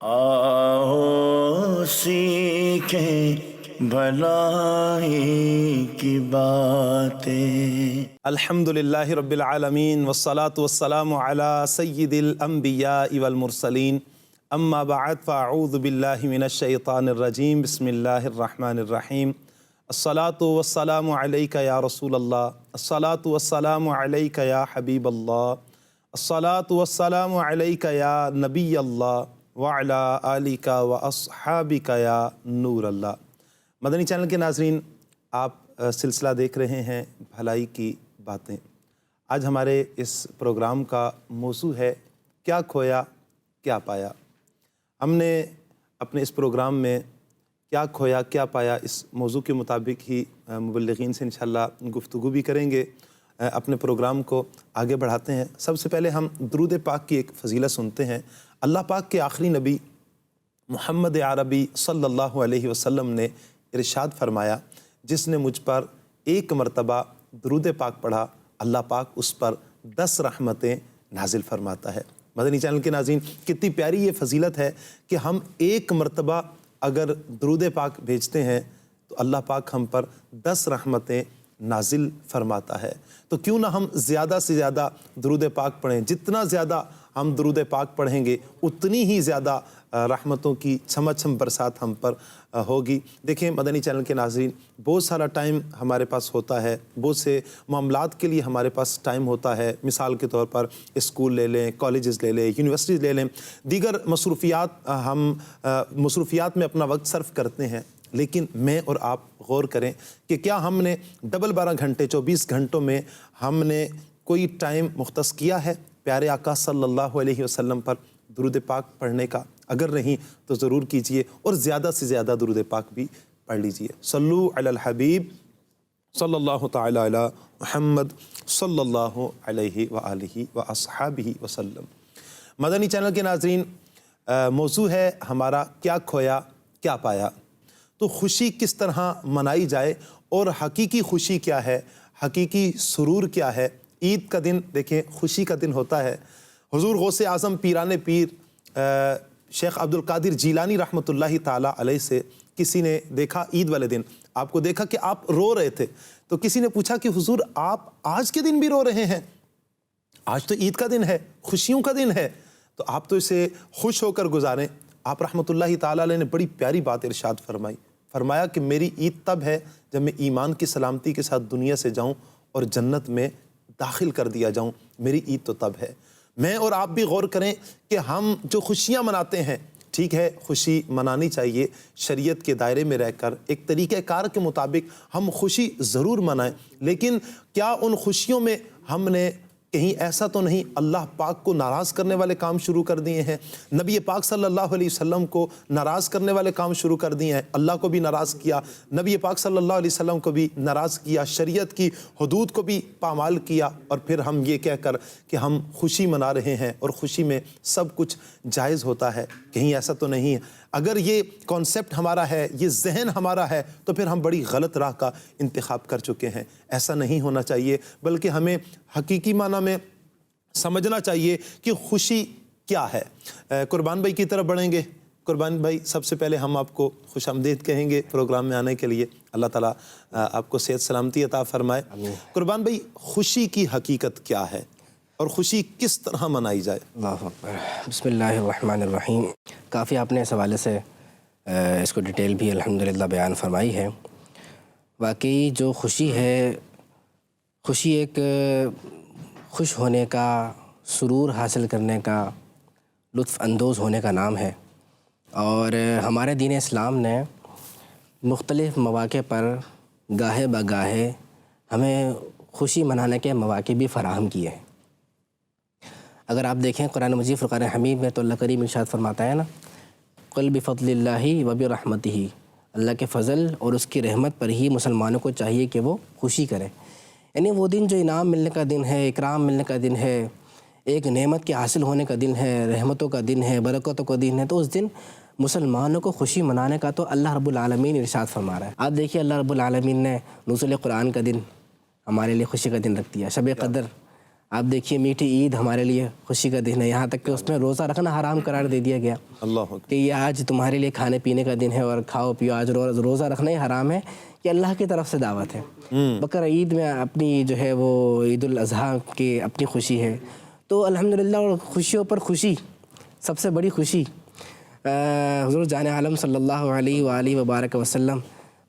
آؤ سیکھیں بھلائی کی باتیں۔ الحمدللہ رب العالمین والصلاة والسلام علی سید الانبیاء والمرسلین، اما بعد فاعوذ باللہ من الشیطان الرجیم، بسم اللہ الرحمن الرحیم۔ الصلاة والسلام علیک یا رسول اللہ، الصلاة والسلام علیک یا حبیب اللہ، الصلاة والسلام علیک یا نبی اللہ وعلی آلک واصحابک یا نور اللہ۔ مدنی چینل کے ناظرین، آپ سلسلہ دیکھ رہے ہیں بھلائی کی باتیں۔ آج ہمارے اس پروگرام کا موضوع ہے کیا کھویا کیا پایا۔ ہم نے اپنے اس پروگرام میں کیا کھویا کیا پایا اس موضوع کے مطابق ہی مبلغین سے انشاءاللہ گفتگو بھی کریں گے، اپنے پروگرام کو آگے بڑھاتے ہیں۔ سب سے پہلے ہم درود پاک کی ایک فضیلت سنتے ہیں۔ اللہ پاک کے آخری نبی محمد عربی صلی اللہ علیہ وسلم نے ارشاد فرمایا، جس نے مجھ پر ایک مرتبہ درود پاک پڑھا، اللہ پاک اس پر 10 رحمتیں نازل فرماتا ہے۔ مدنی چینل کے ناظرین، کتنی پیاری یہ فضیلت ہے کہ ہم ایک مرتبہ اگر درود پاک بھیجتے ہیں تو اللہ پاک ہم پر 10 رحمتیں نازل فرماتا ہے۔ تو کیوں نہ ہم زیادہ سے زیادہ درود پاک پڑھیں۔ جتنا زیادہ ہم درود پاک پڑھیں گے اتنی ہی زیادہ رحمتوں کی چھما چھم برسات ہم پر ہوگی۔ دیکھیں مدنی چینل کے ناظرین، بہت سارا ٹائم ہمارے پاس ہوتا ہے، بہت سے معاملات کے لیے ہمارے پاس ٹائم ہوتا ہے۔ مثال کے طور پر اسکول لے لیں، کالجز لے لیں، یونیورسٹیز لے لیں، دیگر مصروفیات میں اپنا وقت صرف کرتے ہیں۔ لیکن میں اور آپ غور کریں کہ کیا ہم نے ڈبل 12 گھنٹے 24 گھنٹوں میں ہم نے کوئی ٹائم مختص کیا ہے پیارے آقا صلی اللہ علیہ وسلم پر درود پاک پڑھنے کا؟ اگر نہیں تو ضرور کیجئے، اور زیادہ سے زیادہ درود پاک بھی پڑھ لیجئے۔ صلو علی الحبیب صلی اللہ تعالی علی محمد صلی اللہ علیہ وآلہ واصحابہ وسلم۔ مدنی چینل کے ناظرین، موضوع ہے ہمارا کیا کھویا کیا پایا۔ تو خوشی کس طرح منائی جائے اور حقیقی خوشی کیا ہے، حقیقی سرور کیا ہے۔ عید کا دن دیکھیں خوشی کا دن ہوتا ہے۔ حضور غوث اعظم پیران پیر شیخ عبدالقادر جیلانی رحمۃ اللہ تعالی علیہ سے کسی نے دیکھا عید والے دن، آپ کو دیکھا کہ آپ رو رہے تھے، تو کسی نے پوچھا کہ حضور آپ آج کے دن بھی رو رہے ہیں؟ آج تو عید کا دن ہے، خوشیوں کا دن ہے، تو آپ تو اسے خوش ہو کر گزاریں۔ آپ رحمۃ اللہ تعالی علیہ نے بڑی پیاری بات ارشاد فرمایا کہ میری عید تب ہے جب میں ایمان کی سلامتی کے ساتھ دنیا سے جاؤں اور جنت میں داخل کر دیا جاؤں، میری عید تو تب ہے۔ میں اور آپ بھی غور کریں کہ ہم جو خوشیاں مناتے ہیں، ٹھیک ہے خوشی منانی چاہیے، شریعت کے دائرے میں رہ کر ایک طریقہ کار کے مطابق ہم خوشی ضرور منائیں، لیکن کیا ان خوشیوں میں ہم نے کہیں ایسا تو نہیں اللہ پاک کو ناراض کرنے والے کام شروع کر دیے ہیں، نبی پاک صلی اللہ علیہ وسلم کو ناراض کرنے والے کام شروع کر دیے ہیں؟ اللہ کو بھی ناراض کیا، نبی پاک صلی اللہ علیہ وسلم کو بھی ناراض کیا، شریعت کی حدود کو بھی پامال کیا، اور پھر ہم یہ کہہ کر کہ ہم خوشی منا رہے ہیں اور خوشی میں سب کچھ جائز ہوتا ہے؟ کہیں ایسا تو نہیں ہے؟ اگر یہ کانسیپٹ ہمارا ہے، یہ ذہن ہمارا ہے، تو پھر ہم بڑی غلط راہ کا انتخاب کر چکے ہیں۔ ایسا نہیں ہونا چاہیے، بلکہ ہمیں حقیقی معنی میں سمجھنا چاہیے کہ خوشی کیا ہے۔ قربان بھائی کی طرف بڑھیں گے۔ قربان بھائی، سب سے پہلے ہم آپ کو خوش آمدید کہیں گے پروگرام میں آنے کے لیے۔ اللہ تعالیٰ آپ کو صحت سلامتی عطا فرمائے۔ قربان بھائی، خوشی کی حقیقت کیا ہے اور خوشی کس طرح منائی جائے؟ اللہ اکبر۔ بسم اللہ الرحمن الرحیم۔ کافی آپ نے اس حوالے سے اس کو ڈیٹیل بھی الحمدللہ بیان فرمائی ہے۔ واقعی جو خوشی ہے، خوشی ایک خوش ہونے کا، سرور حاصل کرنے کا، لطف اندوز ہونے کا نام ہے، اور ہمارے دین اسلام نے مختلف مواقع پر گاہے بگاہے ہمیں خوشی منانے کے مواقع بھی فراہم کیے ہیں۔ اگر آپ دیکھیں قرآن مجید فرقان حمید میں تو اللہ کریم ارشاد فرماتا ہے نا، قل بفضل اللہ وبرحمتہ، اللہ کے فضل اور اس کی رحمت پر ہی مسلمانوں کو چاہیے کہ وہ خوشی کریں۔ یعنی وہ دن جو انعام ملنے کا دن ہے، اکرام ملنے کا دن ہے، ایک نعمت کے حاصل ہونے کا دن ہے، رحمتوں کا دن ہے، برکتوں کا دن ہے، تو اس دن مسلمانوں کو خوشی منانے کا تو اللہ رب العالمین ارشاد فرما رہا ہے۔ آپ دیکھیے اللہ رب العالمین نے نزول قرآن کا دن ہمارے لیے خوشی کا دن رکھ دیا، شب قدر آپ دیکھیے میٹھی عید ہمارے لیے خوشی کا دن ہے، یہاں تک کہ اس میں روزہ رکھنا حرام قرار دے دیا گیا اللہ اکبر۔ کہ یہ آج تمہارے لیے کھانے پینے کا دن ہے اور کھاؤ پیو، آج روزہ رکھنا ہی حرام ہے، یہ اللہ کی طرف سے دعوت ہے۔ بقر عید میں اپنی جو ہے وہ عید الاضحیٰ کی اپنی خوشی ہے، تو الحمدللہ اور خوشیوں پر خوشی، سب سے بڑی خوشی حضور جان عالم صلی اللہ علیہ وآلہ وبارک وسلم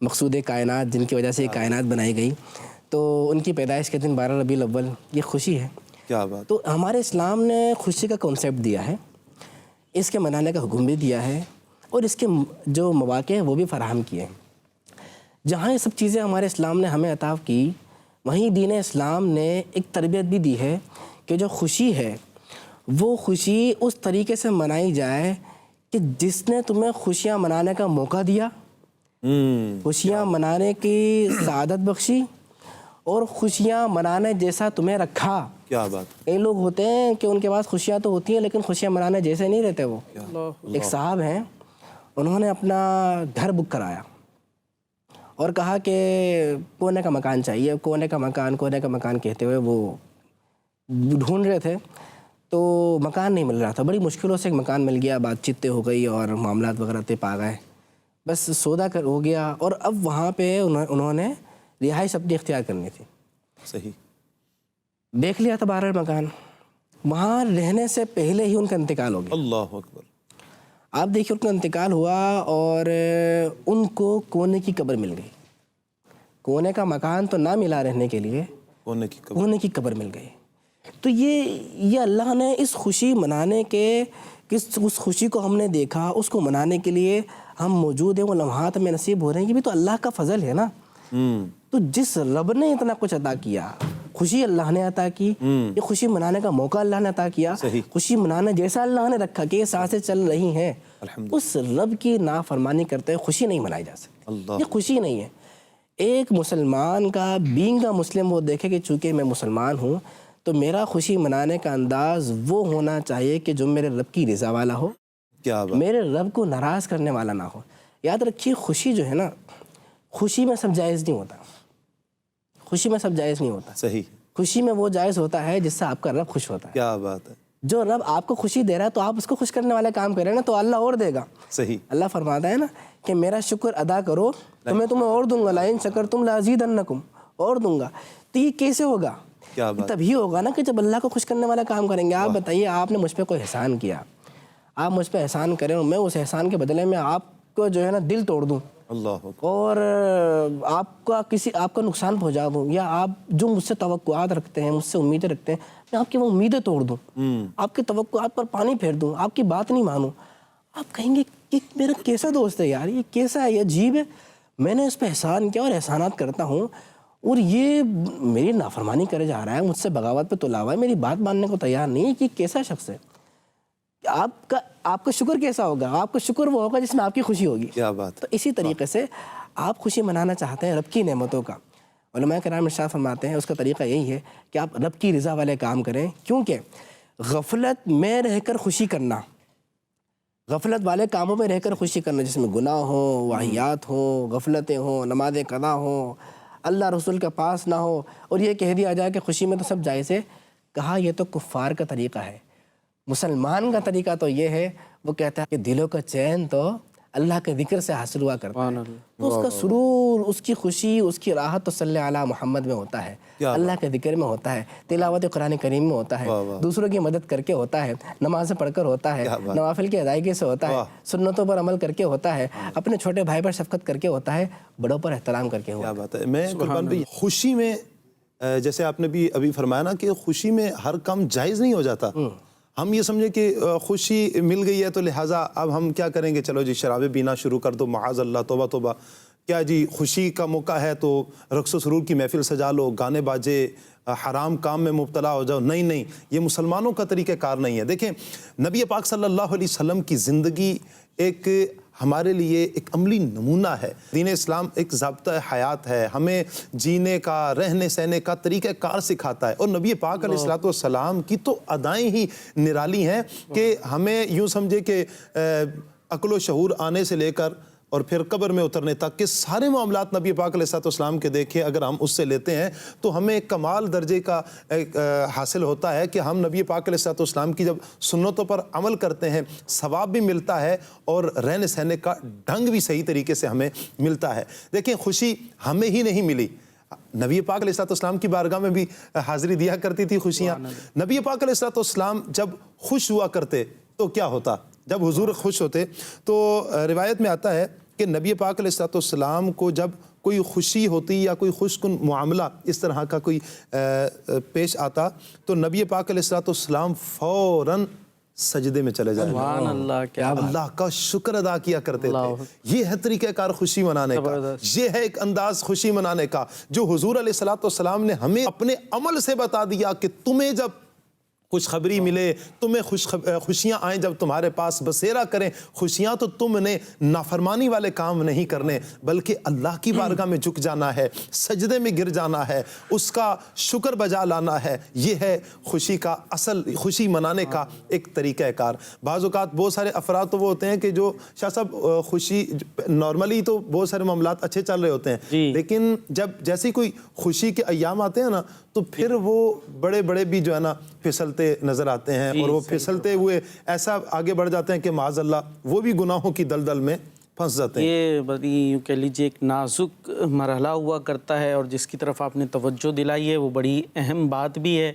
مقصود کائنات، جن کی وجہ سے یہ کائنات بنائی گئی، تو ان کی پیدائش کے دن 12 ربیع الاول، یہ خوشی ہے۔ کیا بات۔ تو ہمارے اسلام نے خوشی کا کنسیپٹ دیا ہے، اس کے منانے کا حکم بھی دیا ہے، اور اس کے جو مواقع ہیں وہ بھی فراہم کیے ہیں۔ جہاں یہ سب چیزیں ہمارے اسلام نے ہمیں عطا کی، وہیں دین اسلام نے ایک تربیت بھی دی ہے کہ جو خوشی ہے وہ خوشی اس طریقے سے منائی جائے کہ جس نے تمہیں خوشیاں منانے کا موقع دیا، خوشیاں منانے کی سعادت بخشی، اور خوشیاں منانے جیسا تمہیں رکھا۔ کیا بات۔ کئی لوگ ہوتے ہیں کہ ان کے پاس خوشیاں تو ہوتی ہیں لیکن خوشیاں منانے جیسے نہیں رہتے وہ۔ ایک صاحب ہیں، انہوں نے اپنا گھر بک کرایا اور کہا کہ کونے کا مکان چاہیے، کونے کا مکان کہتے ہوئے وہ ڈھونڈ رہے تھے، تو مکان نہیں مل رہا تھا، بڑی مشکلوں سے ایک مکان مل گیا، بات چیت طے ہو گئی اور معاملات وغیرہ طے پا گئے، بس سودا ہو گیا، اور اب وہاں پہ انہوں نے رہائش اپنی اختیار کرنی تھی۔ صحیح۔ دیکھ لیا تھا 12 مکان، وہاں رہنے سے پہلے ہی ان کا انتقال ہو گیا۔ اللہ اکبر۔ آپ دیکھیے ان کا انتقال ہوا اور ان کو کونے کی قبر مل گئی۔ کونے کا مکان تو نہ ملا رہنے کے لیے، کونے کی قبر مل گئی۔ تو یہ اللہ نے اس خوشی منانے کے، اس خوشی کو ہم نے دیکھا، اس کو منانے کے لیے ہم موجود ہیں، وہ لمحات ہمیں نصیب ہو رہے ہیں، یہ بھی تو اللہ کا فضل ہے نا۔ تو جس رب نے اتنا کچھ عطا کیا، خوشی اللہ نے عطا کی، یہ خوشی منانے کا موقع اللہ نے عطا کیا، خوشی منانے جیسا اللہ نے رکھا کہ یہ سانسیں چل رہی ہیں، اس رب کی نافرمانی کرتے ہوئے خوشی نہیں منائی جا سکتی، یہ خوشی نہیں ہے۔ ایک مسلمان کا بینگ مسلم وہ دیکھے کہ چونکہ میں مسلمان ہوں تو میرا خوشی منانے کا انداز وہ ہونا چاہیے کہ جو میرے رب کی رضا والا ہو، میرے رب کو ناراض کرنے والا نہ ہو۔ یاد رکھیے خوشی جو ہے نا، خوشی میں سب جائز نہیں ہوتا، خوشی میں سب جائز نہیں ہوتا۔ صحیح۔ خوشی میں وہ جائز ہوتا ہے جس سے آپ کا رب خوش ہوتا ہے۔ کیا بات ہے۔ جو رب آپ کو خوشی دے رہا ہے تو آپ اس کو خوش کرنے والے کام کریں نا، تو اللہ اور دے گا۔ صحیح۔ اللہ فرماتا ہے نا کہ میرا شکر ادا کرو تو میں تمہیں اور دوں گا، لئن شکرتم لازیدنکم، اور دوں گا۔ تو یہ کیسے ہوگا؟ تبھی ہوگا نا کہ جب اللہ کو خوش کرنے والا کام کریں گے۔ آپ بتائیے، آپ نے مجھ پہ کوئی احسان کیا، آپ مجھ پہ احسان کریں اور میں اس احسان کے بدلے میں آپ کو جو ہے نا دل توڑ دوں اور آپ کا نقصان پہنچا دوں، یا آپ جو مجھ سے توقعات رکھتے ہیں، مجھ سے امیدیں رکھتے ہیں، میں آپ کی وہ امیدیں توڑ دوں، آپ کے توقعات پر پانی پھیر دوں، آپ کی بات نہیں مانوں، آپ کہیں گے کہ میرا کیسا دوست ہے یار، یہ کیسا ہے، یہ عجیب ہے، میں نے اس پہ احسان کیا اور احسانات کرتا ہوں اور یہ میری نافرمانی کرے جا رہا ہے، مجھ سے بغاوت پہ تلا ہوا ہے، میری بات ماننے کو تیار نہیں ہے، کہ کیسا شخص ہے۔ آپ کا شکر کیسا ہوگا؟ آپ کا شکر وہ ہوگا جس میں آپ کی خوشی ہوگی۔ کیا بات۔ تو اسی طریقے سے آپ خوشی منانا چاہتے ہیں رب کی نعمتوں کا، علماء کرام ارشاد فرماتے ہیں اس کا طریقہ یہی ہے کہ آپ رب کی رضا والے کام کریں، کیونکہ غفلت میں رہ کر خوشی کرنا، غفلت والے کاموں میں رہ کر خوشی کرنا، جس میں گناہ ہو، واہیات ہو، غفلتیں ہوں، نماز قضا ہو، اللہ رسول کے پاس نہ ہو، اور یہ کہہ دیا جائے کہ خوشی میں تو سب جائز ہے، کہا یہ تو کفار کا طریقہ ہے۔ مسلمان کا طریقہ تو یہ ہے، وہ کہتا ہے کہ دلوں کا چین تو اللہ کے ذکر سے حاصل ہوا کرتا ہے، تو اس کا سرور، اس کی خوشی، اس کی راحت تو صلی علی محمد میں ہوتا ہے، اللہ کے ذکر میں ہوتا ہے، تلاوت قرآن کریم میں ہوتا ہے، دوسروں کی مدد کر کے ہوتا ہے، نماز پڑھ کر ہوتا ہے، نوافل کی ادائیگی سے ہوتا ہے، سنتوں پر عمل کر کے ہوتا ہے، اپنے چھوٹے بھائی پر شفقت کر کے ہوتا ہے، بڑوں پر احترام کر کے ہوتا ہے۔ کیا بات ہے۔ میں قربان بھائی، خوشی میں جیسے آپ نے بھی ابھی فرمایا نا کہ خوشی میں ہر کام جائز نہیں ہو جاتا۔ ہم یہ سمجھے کہ خوشی مل گئی ہے تو لہٰذا اب ہم کیا کریں گے، چلو جی شرابیں پینا شروع کر دو، معاذ اللہ، توبہ توبہ، کیا جی خوشی کا موقع ہے تو رقص و سرور کی محفل سجا لو، گانے باجے، حرام کام میں مبتلا ہو جاؤ۔ نہیں، یہ مسلمانوں کا طریقہ کار نہیں ہے۔ دیکھیں نبی پاک صلی اللہ علیہ وسلم کی زندگی ایک ہمارے لیے ایک عملی نمونہ ہے۔ دین اسلام ایک ضابطہ حیات ہے، ہمیں جینے کا، رہنے سہنے کا طریقہ کار سکھاتا ہے، اور نبی پاک علیہ السلام کی تو ادائیں ہی نرالی ہیں کہ ہمیں یوں سمجھے کہ عقل و شعور آنے سے لے کر اور پھر قبر میں اترنے تک کے سارے معاملات نبی پاک علیہ السلام کے دیکھے اگر ہم اس سے لیتے ہیں تو ہمیں کمال درجے کا حاصل ہوتا ہے کہ ہم نبی پاک علیہ السلام کی جب سنتوں پر عمل کرتے ہیں ثواب بھی ملتا ہے اور رہنے سہنے کا ڈھنگ بھی صحیح طریقے سے ہمیں ملتا ہے۔ دیکھیں خوشی ہمیں ہی نہیں ملی، نبی پاک علیہ السلام کی بارگاہ میں بھی حاضری دیا کرتی تھی خوشیاں۔ نبی پاک علیہ السلام جب خوش ہوا کرتے تو کیا ہوتا؟ جب حضور خوش ہوتے تو روایت میں آتا ہے کہ نبی پاک علیہ السلام کو جب کوئی خوشی ہوتی یا کوئی خوش کن معاملہ اس طرح کا کوئی پیش آتا تو نبی پاک علیہ السلام فوراً سجدے میں چلے جائیں، سبحان اللہ، کیا اللہ کا شکر ادا کیا کرتے تھے۔ یہ ہے طریقہ کار خوشی منانے کا، یہ ہے ایک انداز خوشی منانے کا جو حضور علیہ السلام نے ہمیں اپنے عمل سے بتا دیا کہ تمہیں جب خوشخبری ملے، تمہیں خوشیاں آئیں جب تمہارے پاس بسیرا کریں خوشیاں، تو تم نے نافرمانی والے کام نہیں کرنے بلکہ اللہ کی بارگاہ میں جھک جانا ہے، سجدے میں گر جانا ہے، اس کا شکر بجا لانا ہے۔ یہ ہے خوشی کا اصل، خوشی منانے کا ایک طریقہ کار۔ بعض اوقات بہت سارے افراد تو وہ ہوتے ہیں کہ جو شاہ صاحب خوشی نارملی تو بہت سارے معاملات اچھے چل رہے ہوتے ہیں لیکن جب جیسی کوئی خوشی کے ایام آتے ہیں نا تو پھر وہ بڑے بڑے بھی جو ہے نا پھسلتے نظر آتے ہیں اور وہ پھسلتے ہوئے ایسا آگے بڑھ جاتے ہیں کہ معاذ اللہ وہ بھی گناہوں کی دلدل میں پھنس جاتے ہیں۔ یہ بڑی یوں کہہ لیجیے ایک نازک مرحلہ ہوا کرتا ہے اور جس کی طرف آپ نے توجہ دلائی ہے وہ بڑی اہم بات بھی ہے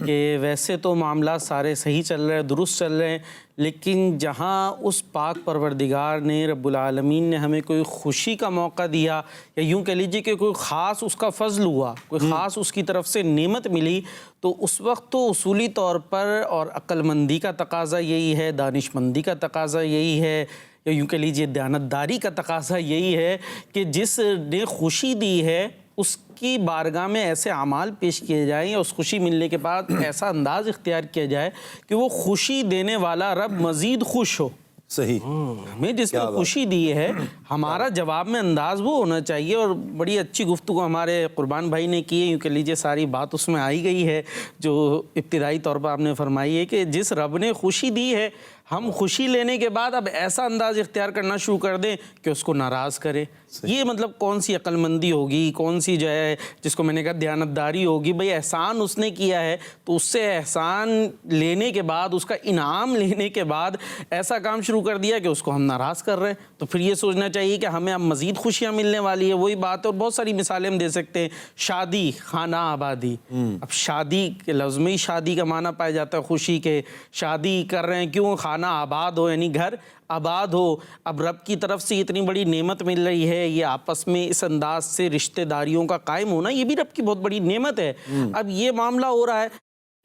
کہ ویسے تو معاملات سارے صحیح چل رہے ہیں، درست چل رہے ہیں، لیکن جہاں اس پاک پروردگار نے رب العالمین نے ہمیں کوئی خوشی کا موقع دیا یا یوں کہہ لیجیے کہ کوئی خاص اس کا فضل ہوا، کوئی خاص اس کی طرف سے نعمت ملی، تو اس وقت تو اصولی طور پر اور عقل مندی کا تقاضا یہی ہے، دانش مندی کا تقاضا یہی ہے، یا یوں کہہ لیجیے دیانتداری کا تقاضا یہی ہے کہ جس نے خوشی دی ہے اس کی بارگاہ میں ایسے اعمال پیش کیے جائیں یا اس خوشی ملنے کے بعد ایسا انداز اختیار کیا جائے کہ وہ خوشی دینے والا رب مزید خوش ہو۔ صحیح، ہمیں جس نے خوشی دی ہے ہمارا جواب میں انداز وہ ہونا چاہیے۔ اور بڑی اچھی گفتگو ہمارے قربان بھائی نے کی ہے، یوں کہ لیجیے ساری بات اس میں آئی گئی ہے جو ابتدائی طور پر آپ نے فرمائی ہے کہ جس رب نے خوشی دی ہے ہم خوشی لینے کے بعد اب ایسا انداز اختیار کرنا شروع کر دیں کہ اس کو ناراض کرے۔ یہ مطلب کون سی عقل مندی ہوگی، کون سی جو ہے جس کو میں نے کہا دیانتداری ہوگی؟ بھئی احسان اس نے کیا ہے تو اس سے احسان لینے کے بعد، اس کا انعام لینے کے بعد ایسا کام شروع کر دیا کہ اس کو ہم ناراض کر رہے ہیں، تو پھر یہ سوچنا چاہیے کہ ہمیں اب مزید خوشیاں ملنے والی ہے۔ وہی بات ہے اور بہت ساری مثالیں ہم دے سکتے ہیں، شادی، خانہ آبادی۔ اب شادی کے لفظ میں ہی شادی کا معنی پایا جاتا ہے خوشی کے، شادی کر رہے ہیں کیوں؟ خانہ آباد ہو، یعنی گھر آباد ہو۔ اب رب کی طرف سے اتنی بڑی نعمت مل رہی ہے، یہ آپس میں اس انداز سے رشتہ داریوں کا قائم ہونا یہ بھی رب کی بہت بڑی نعمت ہے۔ اب یہ معاملہ ہو رہا ہے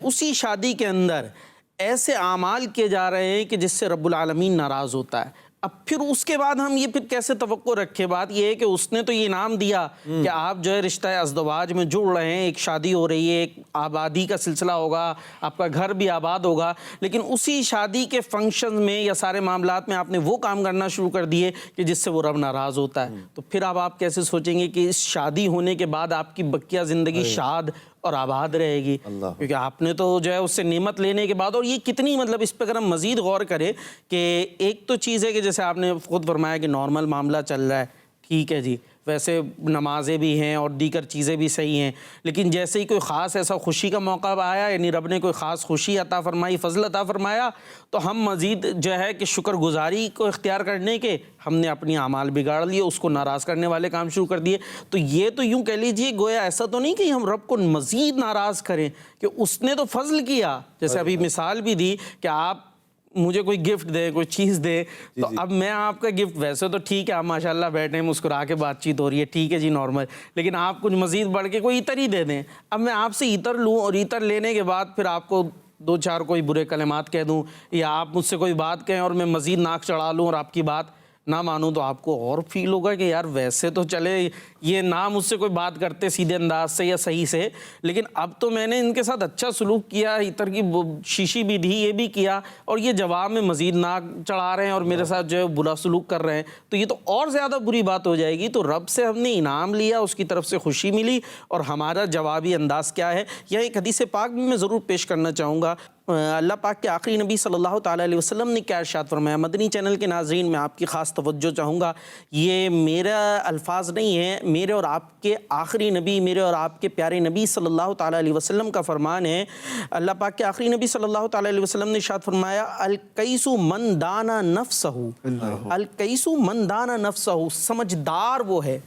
اسی شادی کے اندر ایسے اعمال کیے جا رہے ہیں کہ جس سے رب العالمین ناراض ہوتا ہے۔ اب پھر اس کے بعد ہم یہ پھر کیسے توقع رکھے؟ بات یہ ہے کہ اس نے تو یہ انعام دیا کہ آپ جو ہے رشتہ ازدواج میں جڑ رہے ہیں، ایک شادی ہو رہی ہے، ایک آبادی کا سلسلہ ہوگا، آپ کا گھر بھی آباد ہوگا، لیکن اسی شادی کے فنکشن میں یا سارے معاملات میں آپ نے وہ کام کرنا شروع کر دیے کہ جس سے وہ رب ناراض ہوتا ہے۔ تو پھر اب آپ کیسے سوچیں گے کہ اس شادی ہونے کے بعد آپ کی بقیہ زندگی شاد اور آباد رہے گی؟ کیونکہ آپ نے تو جو ہے اس سے نعمت لینے کے بعد، اور یہ کتنی مطلب اس پہ اگر ہم مزید غور کریں کہ ایک تو چیز ہے کہ جیسے آپ نے خود فرمایا کہ نارمل معاملہ چل رہا ہے، ٹھیک ہے جی، ویسے نمازیں بھی ہیں اور دیگر چیزیں بھی صحیح ہیں، لیکن جیسے ہی کوئی خاص ایسا خوشی کا موقع آیا، یعنی رب نے کوئی خاص خوشی عطا فرمائی، فضل عطا فرمایا، تو ہم مزید جو ہے کہ شکر گزاری کو اختیار کرنے کے ہم نے اپنی اعمال بگاڑ لیے، اس کو ناراض کرنے والے کام شروع کر دیے۔ تو یہ تو یوں کہہ لیجیے گویا ایسا تو نہیں کہ ہم رب کو مزید ناراض کریں کہ اس نے تو فضل کیا، جیسے ابھی مثال بھی دی کہ آپ مجھے کوئی گفٹ دے، کوئی چیز دے، تو اب میں آپ کا گفٹ، ویسے تو ٹھیک ہے آپ ماشاءاللہ بیٹھے ہیں مسکرا کے بات چیت ہو رہی ہے، ٹھیک ہے جی نارمل، لیکن آپ کچھ مزید بڑھ کے کوئی عطر ہی دے دیں، اب میں آپ سے عطر لوں اور عطر لینے کے بعد پھر آپ کو دو چار کوئی برے کلمات کہہ دوں یا آپ مجھ سے کوئی بات کہیں اور میں مزید ناک چڑھا لوں اور آپ کی بات نہ مانوں، تو آپ کو اور فیل ہوگا کہ یار ویسے تو چلے یہ نہ مجھ سے کوئی بات کرتے سیدھے انداز سے یا صحیح سے، لیکن اب تو میں نے ان کے ساتھ اچھا سلوک کیا، عطر کی شیشی بھی دی، یہ بھی کیا، اور یہ جواب میں مزید ناک چڑھا رہے ہیں اور میرے ساتھ جو ہے برا سلوک کر رہے ہیں، تو یہ تو اور زیادہ بری بات ہو جائے گی۔ تو رب سے ہم نے انعام لیا، اس کی طرف سے خوشی ملی، اور ہمارا جوابی انداز کیا ہے؟ یہ ایک حدیث پاک بھی میں ضرور پیش کرنا چاہوں گا اللہ پاک کے آخری نبی صلی اللہ تعالیٰ علیہ وسلم نے کیا ارشاد فرمایا؟ مدنی چینل کے ناظرین میں آپ کی خاص توجہ چاہوں گا، یہ میرا الفاظ نہیں ہے، میرے اور آپ کے آخری نبی، میرے اور آپ کے پیارے نبی صلی اللہ تعالیٰ علیہ وسلم کا فرمان ہے۔ اللہ پاک کے آخری نبی صلی اللہ تعالیٰ علیہ وسلم نے ارشاد فرمایا، الکیس من دانا نفسہ، الکیس من دانا نفسہ، سمجھدار وہ ہے،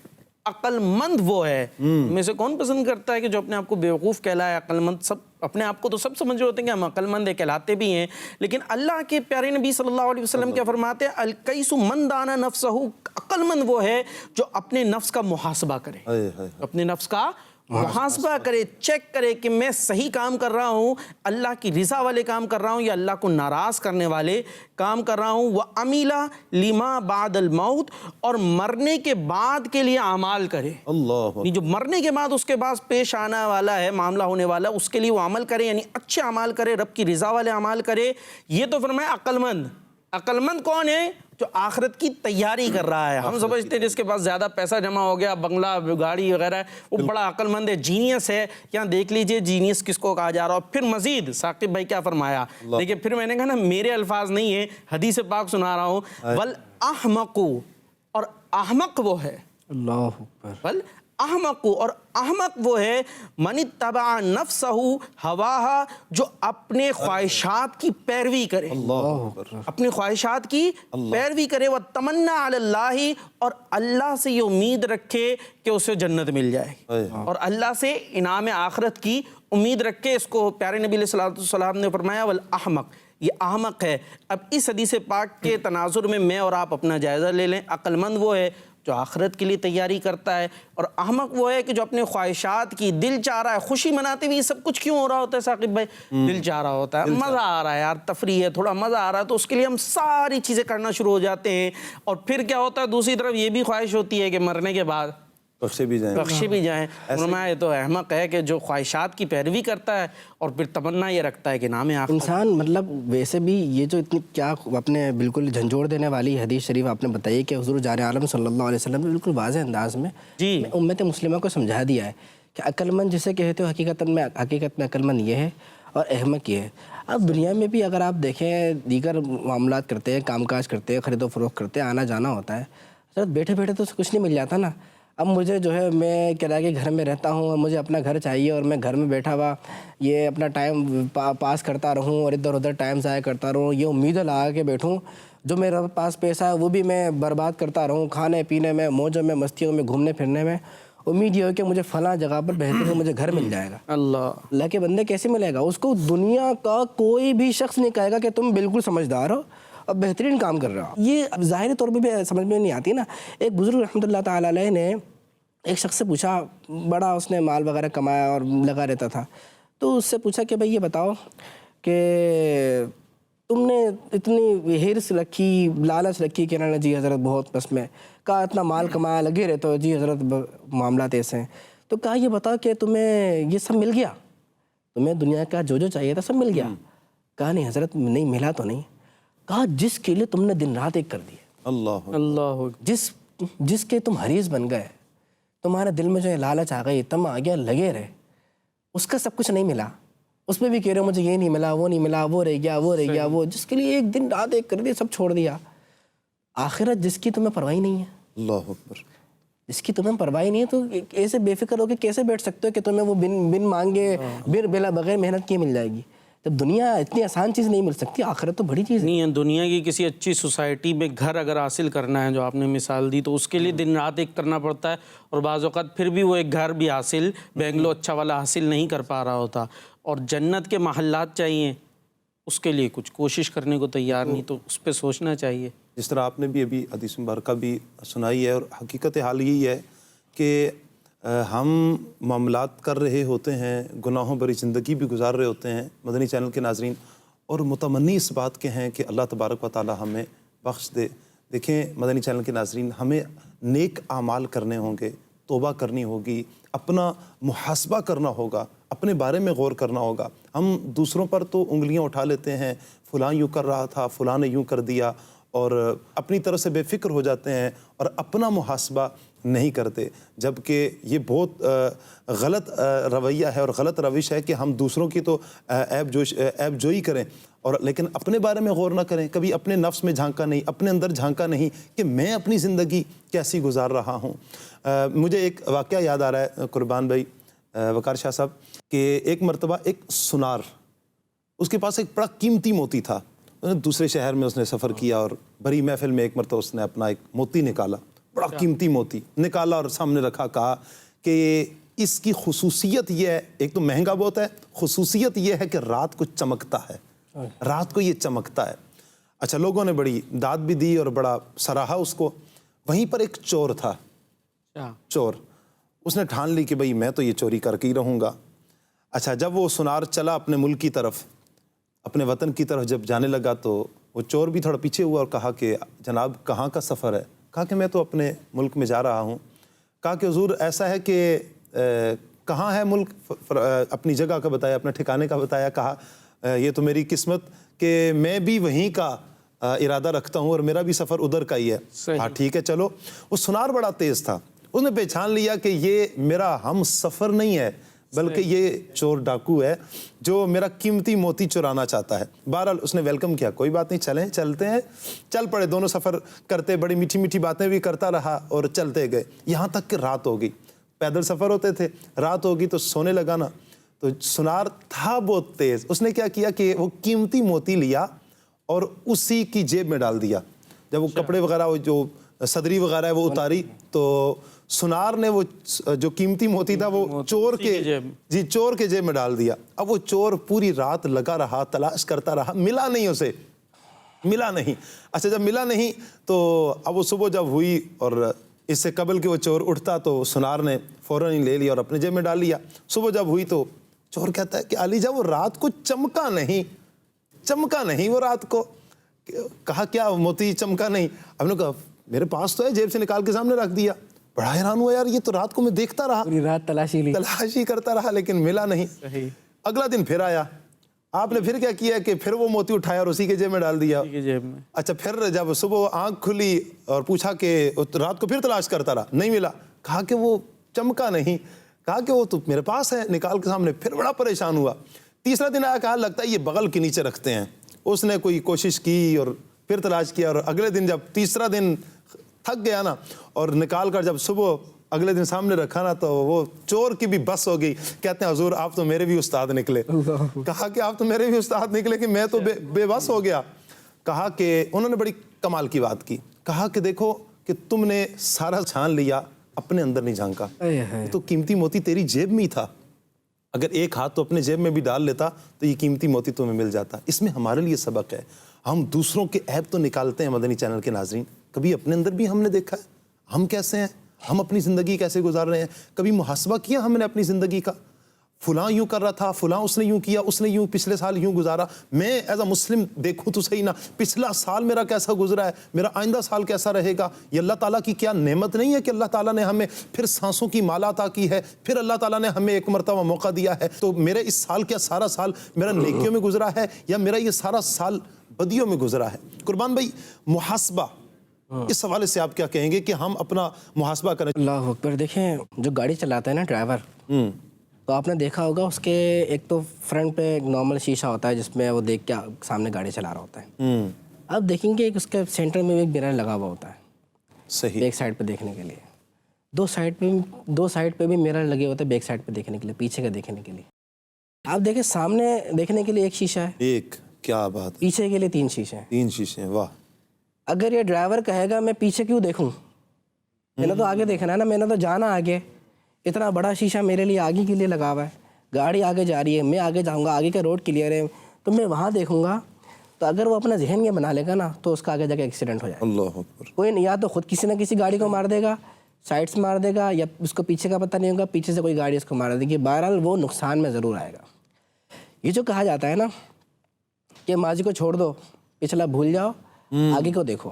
عقل مند وہ ہے۔ میں سے کون پسند کرتا ہے کہ جو اپنے آپ کو بیوقوف کہلائے؟ عقل مند سب اپنے آپ کو تو سب سمجھ رہے ہوتے ہیں کہ ہم عقل مند ہیں، کہلاتے بھی ہیں، لیکن اللہ کے پیارے نبی صلی اللہ علیہ وسلم کیا فرماتے ہیں؟ الکیس من دانا نفسہ، عقل مند وہ ہے جو اپنے نفس کا محاسبہ کرے، اپنے نفس کا محاسبہ کرے، چیک کرے کہ میں صحیح کام کر رہا ہوں، اللہ کی رضا والے کام کر رہا ہوں یا اللہ کو ناراض کرنے والے کام کر رہا ہوں۔ وَعَمِلَ لِمَا بَعْدَ الْمَوْتِ، اور مرنے کے بعد کے لیے اعمال کرے، اللہ جو مرنے کے بعد اس کے بعد پیش آنے والا ہے، معاملہ ہونے والا، اس کے لیے وہ عمل کرے، یعنی اچھے اعمال کرے، رب کی رضا والے اعمال کرے۔ یہ تو فرمایا عقل مند۔ عقل مند کون ہے؟ جو آخرت کی تیاری کر رہا ہے۔ ہم سمجھتے ہیں جس کے پاس زیادہ پیسہ جمع ہو گیا، بنگلہ گاڑی وغیرہ ہے، وہ بڑا عقل مند ہے، جینیس ہے۔ یہاں دیکھ لیجئے جینیس کس کو کہا جا رہا ہے۔ پھر مزید ثاقب بھائی کیا فرمایا؟ دیکھیں پھر میں نے کہا نا میرے الفاظ نہیں ہیں، حدیث پاک سنا رہا ہوں۔ وَالْأَحْمَقُ، اور احمق وہ ہے، اللہ اکبر، احمق، اور احمق وہ ہے من اتبع نفسہ ہواہا، جو اپنے خواہشات کی پیروی کرے، اپنی خواہشات کی پیروی کرے، وَتَمَنَّى عَلَى اللَّهِ، اور اللہ سے یہ امید رکھے کہ اسے جنت مل جائے، اور اللہ سے انعام آخرت کی امید رکھے۔ اس کو پیارے نبی علیہ السلام نے فرمایا وَالْأَحْمَقُ، یہ احمق ہے۔ اب اس حدیث پاک کے تناظر میں میں اور آپ اپنا جائزہ لے لیں۔ عقل مند وہ ہے جو آخرت کے لیے تیاری کرتا ہے، اور احمق وہ ہے کہ جو اپنے خواہشات کی، دل چاہ رہا ہے، خوشی مناتے ہوئے یہ سب کچھ کیوں ہو رہا ہوتا ہے ثاقب بھائی؟ دل چاہ رہا ہوتا ہے، مزہ آ رہا ہے یار، تفریح ہے، تھوڑا مزہ آ رہا ہے، تو اس کے لیے ہم ساری چیزیں کرنا شروع ہو جاتے ہیں، اور پھر کیا ہوتا ہے؟ دوسری طرف یہ بھی خواہش ہوتی ہے کہ مرنے کے بعد بخشے بھی جائیں۔ فرمایا یہ تو احمق ہے کہ جو خواہشات کی پیروی کرتا ہے اور پھر تمنا یہ رکھتا ہے کہ نام آخرت۔ انسان مطلب ویسے بھی یہ جو اتنی کیا اپنے بالکل جھنجھوڑ دینے والی حدیث شریف آپ نے بتائی کہ حضور جان عالم صلی اللہ علیہ وسلم نے بالکل واضح انداز میں امت مسلمہ کو سمجھا دیا ہے کہ عقل مند جسے کہتے ہو حقیقت میں عقل مند یہ ہے اور احمق یہ ہے۔ اب دنیا میں بھی اگر آپ دیکھیں دیگر معاملات کرتے ہیں، کام کاج کرتے ہیں، خرید و فروخت کرتے ہیں، آنا جانا ہوتا ہے، حضرت بیٹھے بیٹھے تو کچھ نہیں مل جاتا نا۔ اب مجھے جو ہے میں کرایہ کے گھر میں رہتا ہوں اور مجھے اپنا گھر چاہیے، اور میں گھر میں بیٹھا ہوا یہ اپنا ٹائم پاس کرتا رہوں اور ادھر ادھر ٹائم ضائع کرتا رہوں، یہ امیدیں لگا کے بیٹھوں جو میرے پاس پیسہ ہے وہ بھی میں برباد کرتا رہوں، کھانے پینے میں، موجوں میں، مستیوں میں، گھومنے پھرنے میں۔ امید یہ ہو کہ مجھے فلاں جگہ پر بہتر مجھے گھر مل جائے گا۔ اللہ کے بندے کیسے ملے گا؟ اس کو دنیا کا کوئی بھی شخص نہیں کہے گا کہ تم بالکل سمجھدار ہو اور بہترین کام کر رہا ہو۔ یہ ظاہری طور پہ بھی سمجھ میں نہیں آتی نا۔ ایک بزرگ رحمۃ اللہ تعالیٰ علیہ نے ایک شخص سے پوچھا، بڑا اس نے مال وغیرہ کمایا اور لگا رہتا تھا، تو اس سے پوچھا کہ بھائی یہ بتاؤ کہ تم نے اتنی ہرس رکھی، لالچ رکھی کہ انہوں نے جی حضرت بہت بس میں کہا اتنا مال کمایا، لگے رہتے ہو جی حضرت معاملات ایسے ہیں، تو کہا یہ بتاؤ کہ تمہیں یہ سب مل گیا، تمہیں دنیا کا جو چاہیے تھا سب مل گیا؟ کہا نہیں حضرت نہیں ملا تو نہیں۔ کہا جس کے لیے تم نے دن رات ایک کر دی، اللہ جس کے تم حریص بن گئے، تمہارے دل میں جو لالچ آ گئی، تم آ گیا، لگے رہے، اس کا سب کچھ نہیں ملا، اس میں بھی کہہ رہے ہو مجھے یہ نہیں ملا، وہ نہیں ملا، وہ رہ گیا، وہ جس کے لیے ایک دن رات ایک کر دی، سب چھوڑ دیا۔ آخرت جس کی تمہیں پرواہ نہیں ہے، اللہ اکبر، جس کی تمہیں پرواہ نہیں ہے، تو ایسے بے فکر ہو کے کیسے بیٹھ سکتے ہو کہ تمہیں وہ بن مانگے بلا بغیر محنت کی مل جائے گی؟ جب دنیا اتنی آسان چیز نہیں مل سکتی، آخرت تو بڑی چیز نہیں ہے۔ دنیا کی کسی اچھی سوسائٹی میں گھر اگر حاصل کرنا ہے، جو آپ نے مثال دی، تو اس کے لیے دن رات ایک کرنا پڑتا ہے، اور بعض اوقات پھر بھی وہ ایک گھر بھی حاصل، بینگلو اچھا والا حاصل نہیں کر پا رہا ہوتا، اور جنت کے محلات چاہیے، اس کے لیے کچھ کوشش کرنے کو تیار نہیں، تو اس پہ سوچنا چاہیے۔ جس طرح آپ نے بھی ابھی حدیث مبارکہ بھی سنائی ہے، اور حقیقت حال یہی ہے کہ ہم معاملات کر رہے ہوتے ہیں، گناہوں بری زندگی بھی گزار رہے ہوتے ہیں مدنی چینل کے ناظرین، اور متمنی اس بات کے ہیں کہ اللہ تبارک و تعالی ہمیں بخش دے۔ دیکھیں مدنی چینل کے ناظرین، ہمیں نیک اعمال کرنے ہوں گے، توبہ کرنی ہوگی، اپنا محاسبہ کرنا ہوگا، اپنے بارے میں غور کرنا ہوگا۔ ہم دوسروں پر تو انگلیاں اٹھا لیتے ہیں، فلاں یوں کر رہا تھا، فلاں نے یوں کر دیا، اور اپنی طرف سے بے فکر ہو جاتے ہیں اور اپنا محاسبہ نہیں کرتے، جبکہ یہ بہت غلط رویہ ہے اور غلط روش ہے کہ ہم دوسروں کی تو عیب جوئی کریں اور لیکن اپنے بارے میں غور نہ کریں، کبھی اپنے نفس میں جھانکا نہیں، اپنے اندر جھانکا نہیں کہ میں اپنی زندگی کیسی گزار رہا ہوں۔ مجھے ایک واقعہ یاد آ رہا ہے قربان بھائی، وقار شاہ صاحب، کہ ایک مرتبہ ایک سنار، اس کے پاس ایک بڑا قیمتی موتی تھا، دوسرے شہر میں اس نے سفر کیا اور بڑی محفل میں ایک مرتبہ اس نے اپنا ایک موتی نکالا، بڑا قیمتی موتی نکالا اور سامنے رکھا، کہا کہ اس کی خصوصیت یہ ہے، ایک تو مہنگا بہت ہے، خصوصیت یہ ہے کہ رات کو چمکتا ہے، رات کو یہ چمکتا ہے۔ اچھا، لوگوں نے بڑی داد بھی دی اور بڑا سراہا اس کو۔ وہیں پر ایک چور تھا، چور، اس نے ٹھان لی کہ بھئی میں تو یہ چوری کر کے ہی رہوں گا۔ اچھا، جب وہ سنار چلا اپنے ملک کی طرف، اپنے وطن کی طرف جب جانے لگا تو وہ چور بھی تھوڑا پیچھے ہوا اور کہا کہ جناب کہاں کا سفر ہے؟ کہا کہ میں تو اپنے ملک میں جا رہا ہوں۔ کہا کہ حضور ایسا ہے کہ کہاں ہے ملک؟ اپنی جگہ کا بتایا، اپنے ٹھکانے کا بتایا، کہا یہ تو میری قسمت کہ میں بھی وہیں کا ارادہ رکھتا ہوں اور میرا بھی سفر ادھر کا ہی ہے۔ ہاں ٹھیک ہے چلو۔ وہ سنار بڑا تیز تھا، اس نے پہچان لیا کہ یہ میرا ہم سفر نہیں ہے بلکہ یہ چور ڈاکو ہے جو میرا قیمتی موتی چرانا چاہتا ہے۔ بہرحال اس نے ویلکم کیا، کوئی بات نہیں، چلیں، چلتے ہیں۔ چل پڑے، دونوں سفر کرتے، بڑی میٹھی میٹھی باتیں بھی کرتا رہا اور چلتے گئے، یہاں تک کہ رات ہو گئی۔ پیدل سفر ہوتے تھے، رات ہوگی تو سونے لگا نا، تو سنار تھا بہت تیز، اس نے کیا کیا کہ وہ قیمتی موتی لیا اور اسی کی جیب میں ڈال دیا۔ جب وہ کپڑے وغیرہ، وہ جو صدری وغیرہ ہے وہ اتاری تو سنار نے وہ جو قیمتی موتی تھا وہ چور کے جیب میں ڈال دیا۔ اب وہ چور پوری رات لگا رہا، تلاش کرتا رہا، ملا نہیں، اسے ملا نہیں۔ اچھا، جب ملا نہیں تو اب وہ صبح جب ہوئی اور اس سے قبل کہ وہ چور اٹھتا تو سنار نے فوراً ہی لے لیا اور اپنے جیب میں ڈال لیا۔ صبح جب ہوئی تو چور کہتا ہے کہ علی جا وہ رات کو چمکا نہیں وہ رات کو۔ کہا کیا موتی چمکا نہیں؟ ہم نے کہا میرے پاس تو ہے، جیب سے نکال کے سامنے رکھ دیا۔ بڑا حیران ہوا، یار یہ تو رات کو میں دیکھتا رہا، پوری رات تلاشی کرتا رہا لیکن ملا نہیں۔ اگلا دن پھر آیا، آپ نے پھر کیا کیا کہ پھر وہ موتی اٹھایا اور اسی کے جیب میں ڈال دیا۔ اچھا، پھر جب صبح آنکھ کھلی اور پوچھا کہ رات کو پھر تلاش کرتا رہا، نہیں ملا۔ کہا کہ وہ چمکا نہیں، کہا کہ وہ تو میرے پاس ہے، نکال کے سامنے۔ پھر بڑا پریشان ہوا۔ تیسرا دن آیا، کہا لگتا ہے یہ بغل کے نیچے رکھتے ہیں۔ اس نے کوئی کوشش کی اور پھر تلاش کیا، اور اگلے دن جب تیسرا دن تھک گیا نا اور نکال کر جب صبح اگلے دن سامنے رکھا نا تو وہ چور کی بھی بس ہو گئی۔ کہتے ہیں حضور آپ تو میرے بھی استاد نکلے۔ کہا کہ آپ تو میرے بھی استاد نکلے کہ میں تو بے بس ہو گیا۔ کہا کہ انہوں نے بڑی کمال کی بات کی، کہا کہ دیکھو کہ تم نے سارا چھان لیا، اپنے اندر نہیں جھانکا۔ تو قیمتی موتی تیری جیب میں ہی تھا، اگر ایک ہاتھ تو اپنے جیب میں بھی ڈال لیتا تو یہ قیمتی موتی تمہیں مل جاتا۔ اس میں ہمارے لیے سبق ہے، ہم دوسروں کے عیب تو نکالتے ہیں مدنی چینل کے ناظرین، کبھی اپنے اندر بھی ہم نے دیکھا ہے ہم کیسے ہیں، ہم اپنی زندگی کیسے گزار رہے ہیں؟ کبھی محاسبہ کیا ہم نے اپنی زندگی کا؟ فلاں یوں کر رہا تھا، فلاں اس نے یوں کیا، اس نے یوں پچھلے سال یوں گزارا، میں ایز اے مسلم دیکھوں تو صحیح نا، پچھلا سال میرا کیسا گزرا ہے، میرا آئندہ سال کیسا رہے گا؟ یہ اللہ تعالیٰ کی کیا نعمت نہیں ہے کہ اللہ تعالیٰ نے ہمیں پھر سانسوں کی مالا عطا کی ہے، پھر اللہ تعالیٰ نے ہمیں ایک مرتبہ موقع دیا ہے۔ تو میرے اس سال کیا سارا سال میرا نیکیوں میں گزرا ہے یا میرا یہ سارا سال بدیوں میں گزرا ہے؟ قربان بھائی، محاسبہ، اس حوالے سے آپ کیا کہیں گے کہ ہم اپنا محاسبہ کریں؟ اللہ اکبر۔ دیکھیں، جو گاڑی چلاتا ہے نا ڈرائیور، تو آپ نے دیکھا ہوگا اس کے ایک تو فرنٹ پہ ایک نارمل شیشہ ہوتا ہے جس میں وہ دیکھ کے سامنے گاڑی چلا رہا ہوتا ہے۔ اب دیکھیں گے اس کے سینٹر میں ایک مرر لگا ہوا ہوتا ہے، صحیح، بیک سائڈ پہ دیکھنے کے لیے۔ دو سائڈ پہ بھی مرر لگے ہوتے ہیں، بیک سائڈ پہ دیکھنے کے لیے، پیچھے کا دیکھنے کے لیے۔ آپ دیکھیں سامنے دیکھنے کے لیے ایک شیشہ ہے، ایک، کیا بات، پیچھے کے لیے 3 شیشے ہیں، 3 شیشے ہیں، واہ۔ اگر یہ ڈرائیور کہے گا میں پیچھے کیوں دیکھوں، میں نے تو آگے دیکھنا ہے نا، میں نے تو جانا آگے، اتنا بڑا شیشہ میرے لیے آگے کے لیے لگا ہوا ہے، گاڑی آگے جا رہی ہے، میں آگے جاؤں گا، آگے کا روڈ کلیئر ہے تو میں وہاں دیکھوں گا، تو اگر وہ اپنا ذہن یہ بنا لے گا نا تو اس کا آگے جا کے ایکسیڈنٹ ہو جائے گا۔ اللہ اکبر۔ کوئی نہیں، یا تو خود کسی نہ کسی گاڑی کو مار دے گا، سائڈ سے مار دے گا، یا اس کو پیچھے کا پتہ نہیں ہوگا، پیچھے سے کوئی گاڑی اس کو مار دے گی، بہرحال وہ نقصان میں ضرور آئے گا۔ یہ جو کہا جاتا ہے نا کہ ماضی کو چھوڑ دو، پچھلا بھول جاؤ، آگے کو دیکھو،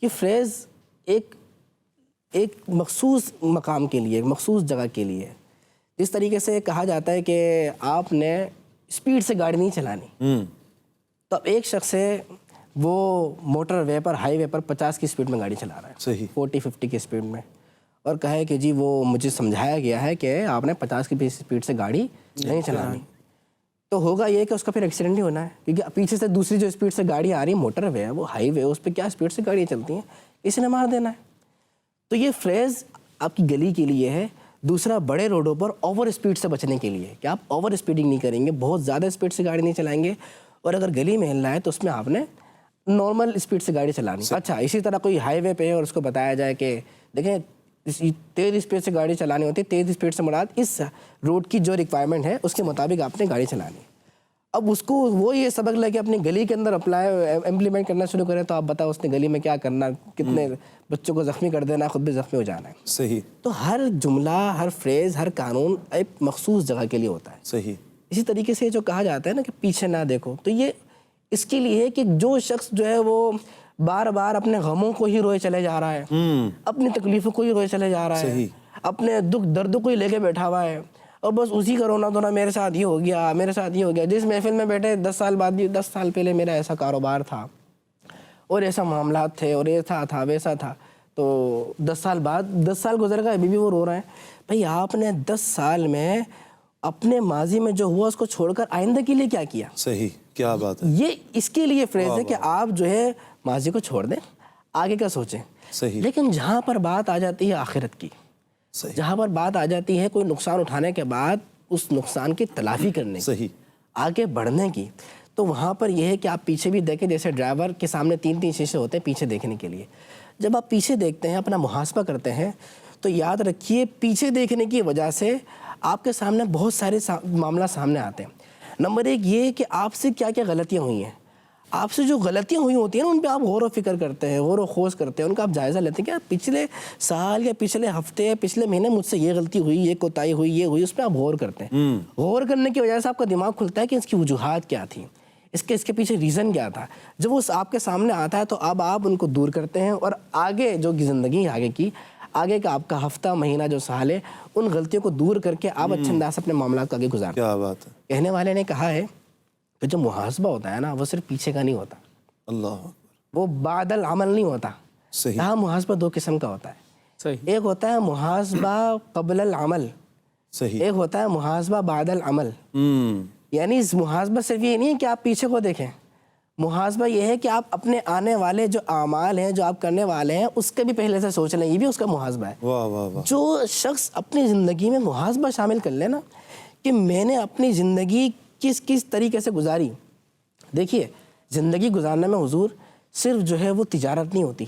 یہ فریز ایک مخصوص مقام کے لیے، ایک مخصوص جگہ کے لیے، جس طریقے سے کہا جاتا ہے کہ آپ نے اسپیڈ سے گاڑی نہیں چلانی، تو اب ایک شخص سے وہ موٹر وے پر ہائی وے پر 50 کی سپیڈ میں گاڑی چلا رہا ہے, صحیح, 40-50 کی سپیڈ میں, اور کہا ہے کہ جی وہ مجھے سمجھایا گیا ہے کہ آپ نے 50 کی سپیڈ سے گاڑی نہیں چلانی. تو ہوگا یہ کہ اس کا پھر ایکسیڈنٹ ہی ہونا ہے, کیونکہ پیچھے سے دوسری جو اسپیڈ سے گاڑی آ رہی ہے, موٹر وے ہے, وہ ہائی وے, اس پہ کیا اسپیڈ سے گاڑیاں چلتی ہیں, اس نے مار دینا ہے. تو یہ فریز آپ کی گلی کے لیے ہے. دوسرا, بڑے روڈوں پر اوور اسپیڈ سے بچنے کے لیے کہ آپ اوور اسپیڈنگ نہیں کریں گے, بہت زیادہ اسپیڈ سے گاڑی نہیں چلائیں گے, اور اگر گلی میں ہلنا ہے تو اس میں آپ نے نارمل اسپیڈ سے گاڑی چلانی. اچھا, اسی طرح کوئی ہائی وے پہ ہے اور اس کو بتایا جائے کہ دیکھیں تیز اسپیڈ سے گاڑی چلانی ہوتی ہے, تیز اسپیڈ سے مراد اس روڈ کی جو ریکوائرمنٹ ہے اس کے مطابق آپ نے گاڑی چلانی ہے. اب اس کو وہ یہ سبق لے کے اپنی گلی کے اندر امپلیمنٹ کرنا شروع کرے, تو آپ بتاؤ اس نے گلی میں کیا کرنا, کتنے بچوں کو زخمی کر دینا, خود بھی زخمی ہو جانا ہے. صحیح. تو ہر جملہ, ہر فریز, ہر قانون ایک مخصوص جگہ کے لیے ہوتا ہے. صحیح. اسی طریقے سے جو کہا جاتا ہے نا کہ پیچھے نہ دیکھو, تو یہ اس کے لیے ہے کہ جو شخص جو ہے وہ بار بار اپنے غموں کو ہی روئے چلے جا رہا ہے, اپنی تکلیفوں کو ہی روئے چلے جا رہا ہے, اپنے دکھ درد کو ہی لے کے بیٹھا ہوا ہے, اور بس اسی کا رونا دھونا, میرے ساتھ یہ ہو گیا, میرے ساتھ یہ ہو گیا. جس محفل میں بیٹھے 10 سال بعد بھی, 10 سال پہلے میرا ایسا کاروبار تھا اور ایسا معاملات تھے اور ایسا تھا ویسا تھا, تو 10 سال بعد, 10 سال گزر گئے, ابھی بھی وہ رو رہے ہیں. بھئی آپ نے 10 سال میں اپنے ماضی میں جو ہوا اس کو چھوڑ کر آئندہ کے لیے کیا کیا؟ صحیح, کیا بات ہے. یہ اس کے لیے فریز ہے کہ آپ جو ہے ماضی کو چھوڑ دیں, آگے کا سوچیں. صحیح. لیکن جہاں پر بات آ جاتی ہے آخرت کی, جہاں پر بات آ جاتی ہے کوئی نقصان اٹھانے کے بعد اس نقصان کی تلافی کرنے کی, آگے بڑھنے کی, تو وہاں پر یہ ہے کہ آپ پیچھے بھی دیکھیں. جیسے ڈرائیور کے سامنے 3 شیشے ہوتے ہیں پیچھے دیکھنے کے لیے. جب آپ پیچھے دیکھتے ہیں, اپنا محاسبہ کرتے ہیں, تو یاد رکھیے پیچھے دیکھنے کی وجہ سے آپ کے سامنے بہت سارے معاملہ سامنے آتے ہیں. نمبر 1 یہ کہ آپ سے کیا کیا غلطیاں ہوئی ہیں. آپ سے جو غلطیاں ہوئی ہوتی ہیں نا, ان پہ آپ غور و فکر کرتے ہیں, غور و خوض کرتے ہیں, ان کا آپ جائزہ لیتے ہیں کہ پچھلے سال یا پچھلے ہفتے یا پچھلے مہینے مجھ سے یہ غلطی ہوئی, یہ کوتاہی ہوئی, یہ ہوئی, اس پہ آپ غور کرتے ہیں. غور کرنے کی وجہ سے آپ کا دماغ کھلتا ہے کہ اس کی وجوہات کیا تھیں, اس کے پیچھے ریزن کیا تھا. جب وہ آپ کے سامنے آتا ہے تو اب آپ ان کو دور کرتے ہیں, اور آگے جو زندگی ہے آگے کی, آگے کا آپ کا ہفتہ, مہینہ, جو سال ہے, ان غلطیوں کو دور کر کے آپ اچھے انداز سے اپنے معاملات کو آگے گزارتے ہیں. کیا بات ہے. کہنے والے نے کہا ہے کہ جو محاسبہ ہوتا ہے نا, وہ صرف پیچھے کا نہیں ہوتا, اللہ, وہ بعد العمل نہیں ہوتا. صحیح. یہاں محاسبہ 2 قسم کا ہوتا ہے. صحیح. ایک ہوتا ہے محاسبہ قبل العمل, صحیح. ایک ہوتا ہے محاسبہ بعد العمل. یعنی اس محاسبہ صرف یہ نہیں ہے کہ آپ پیچھے کو دیکھیں, محاسبہ یہ ہے کہ آپ اپنے آنے والے جو اعمال ہیں, جو آپ کرنے والے ہیں, اس کے بھی پہلے سے سوچ لیں. یہ بھی اس کا محاسبہ ہے. واہ واہ واہ. جو شخص اپنی زندگی میں محاسبہ شامل کر لے نا, کہ میں نے اپنی زندگی کس طریقے سے گزاری. دیکھیے, زندگی گزارنے میں حضور صرف جو ہے وہ تجارت نہیں ہوتی,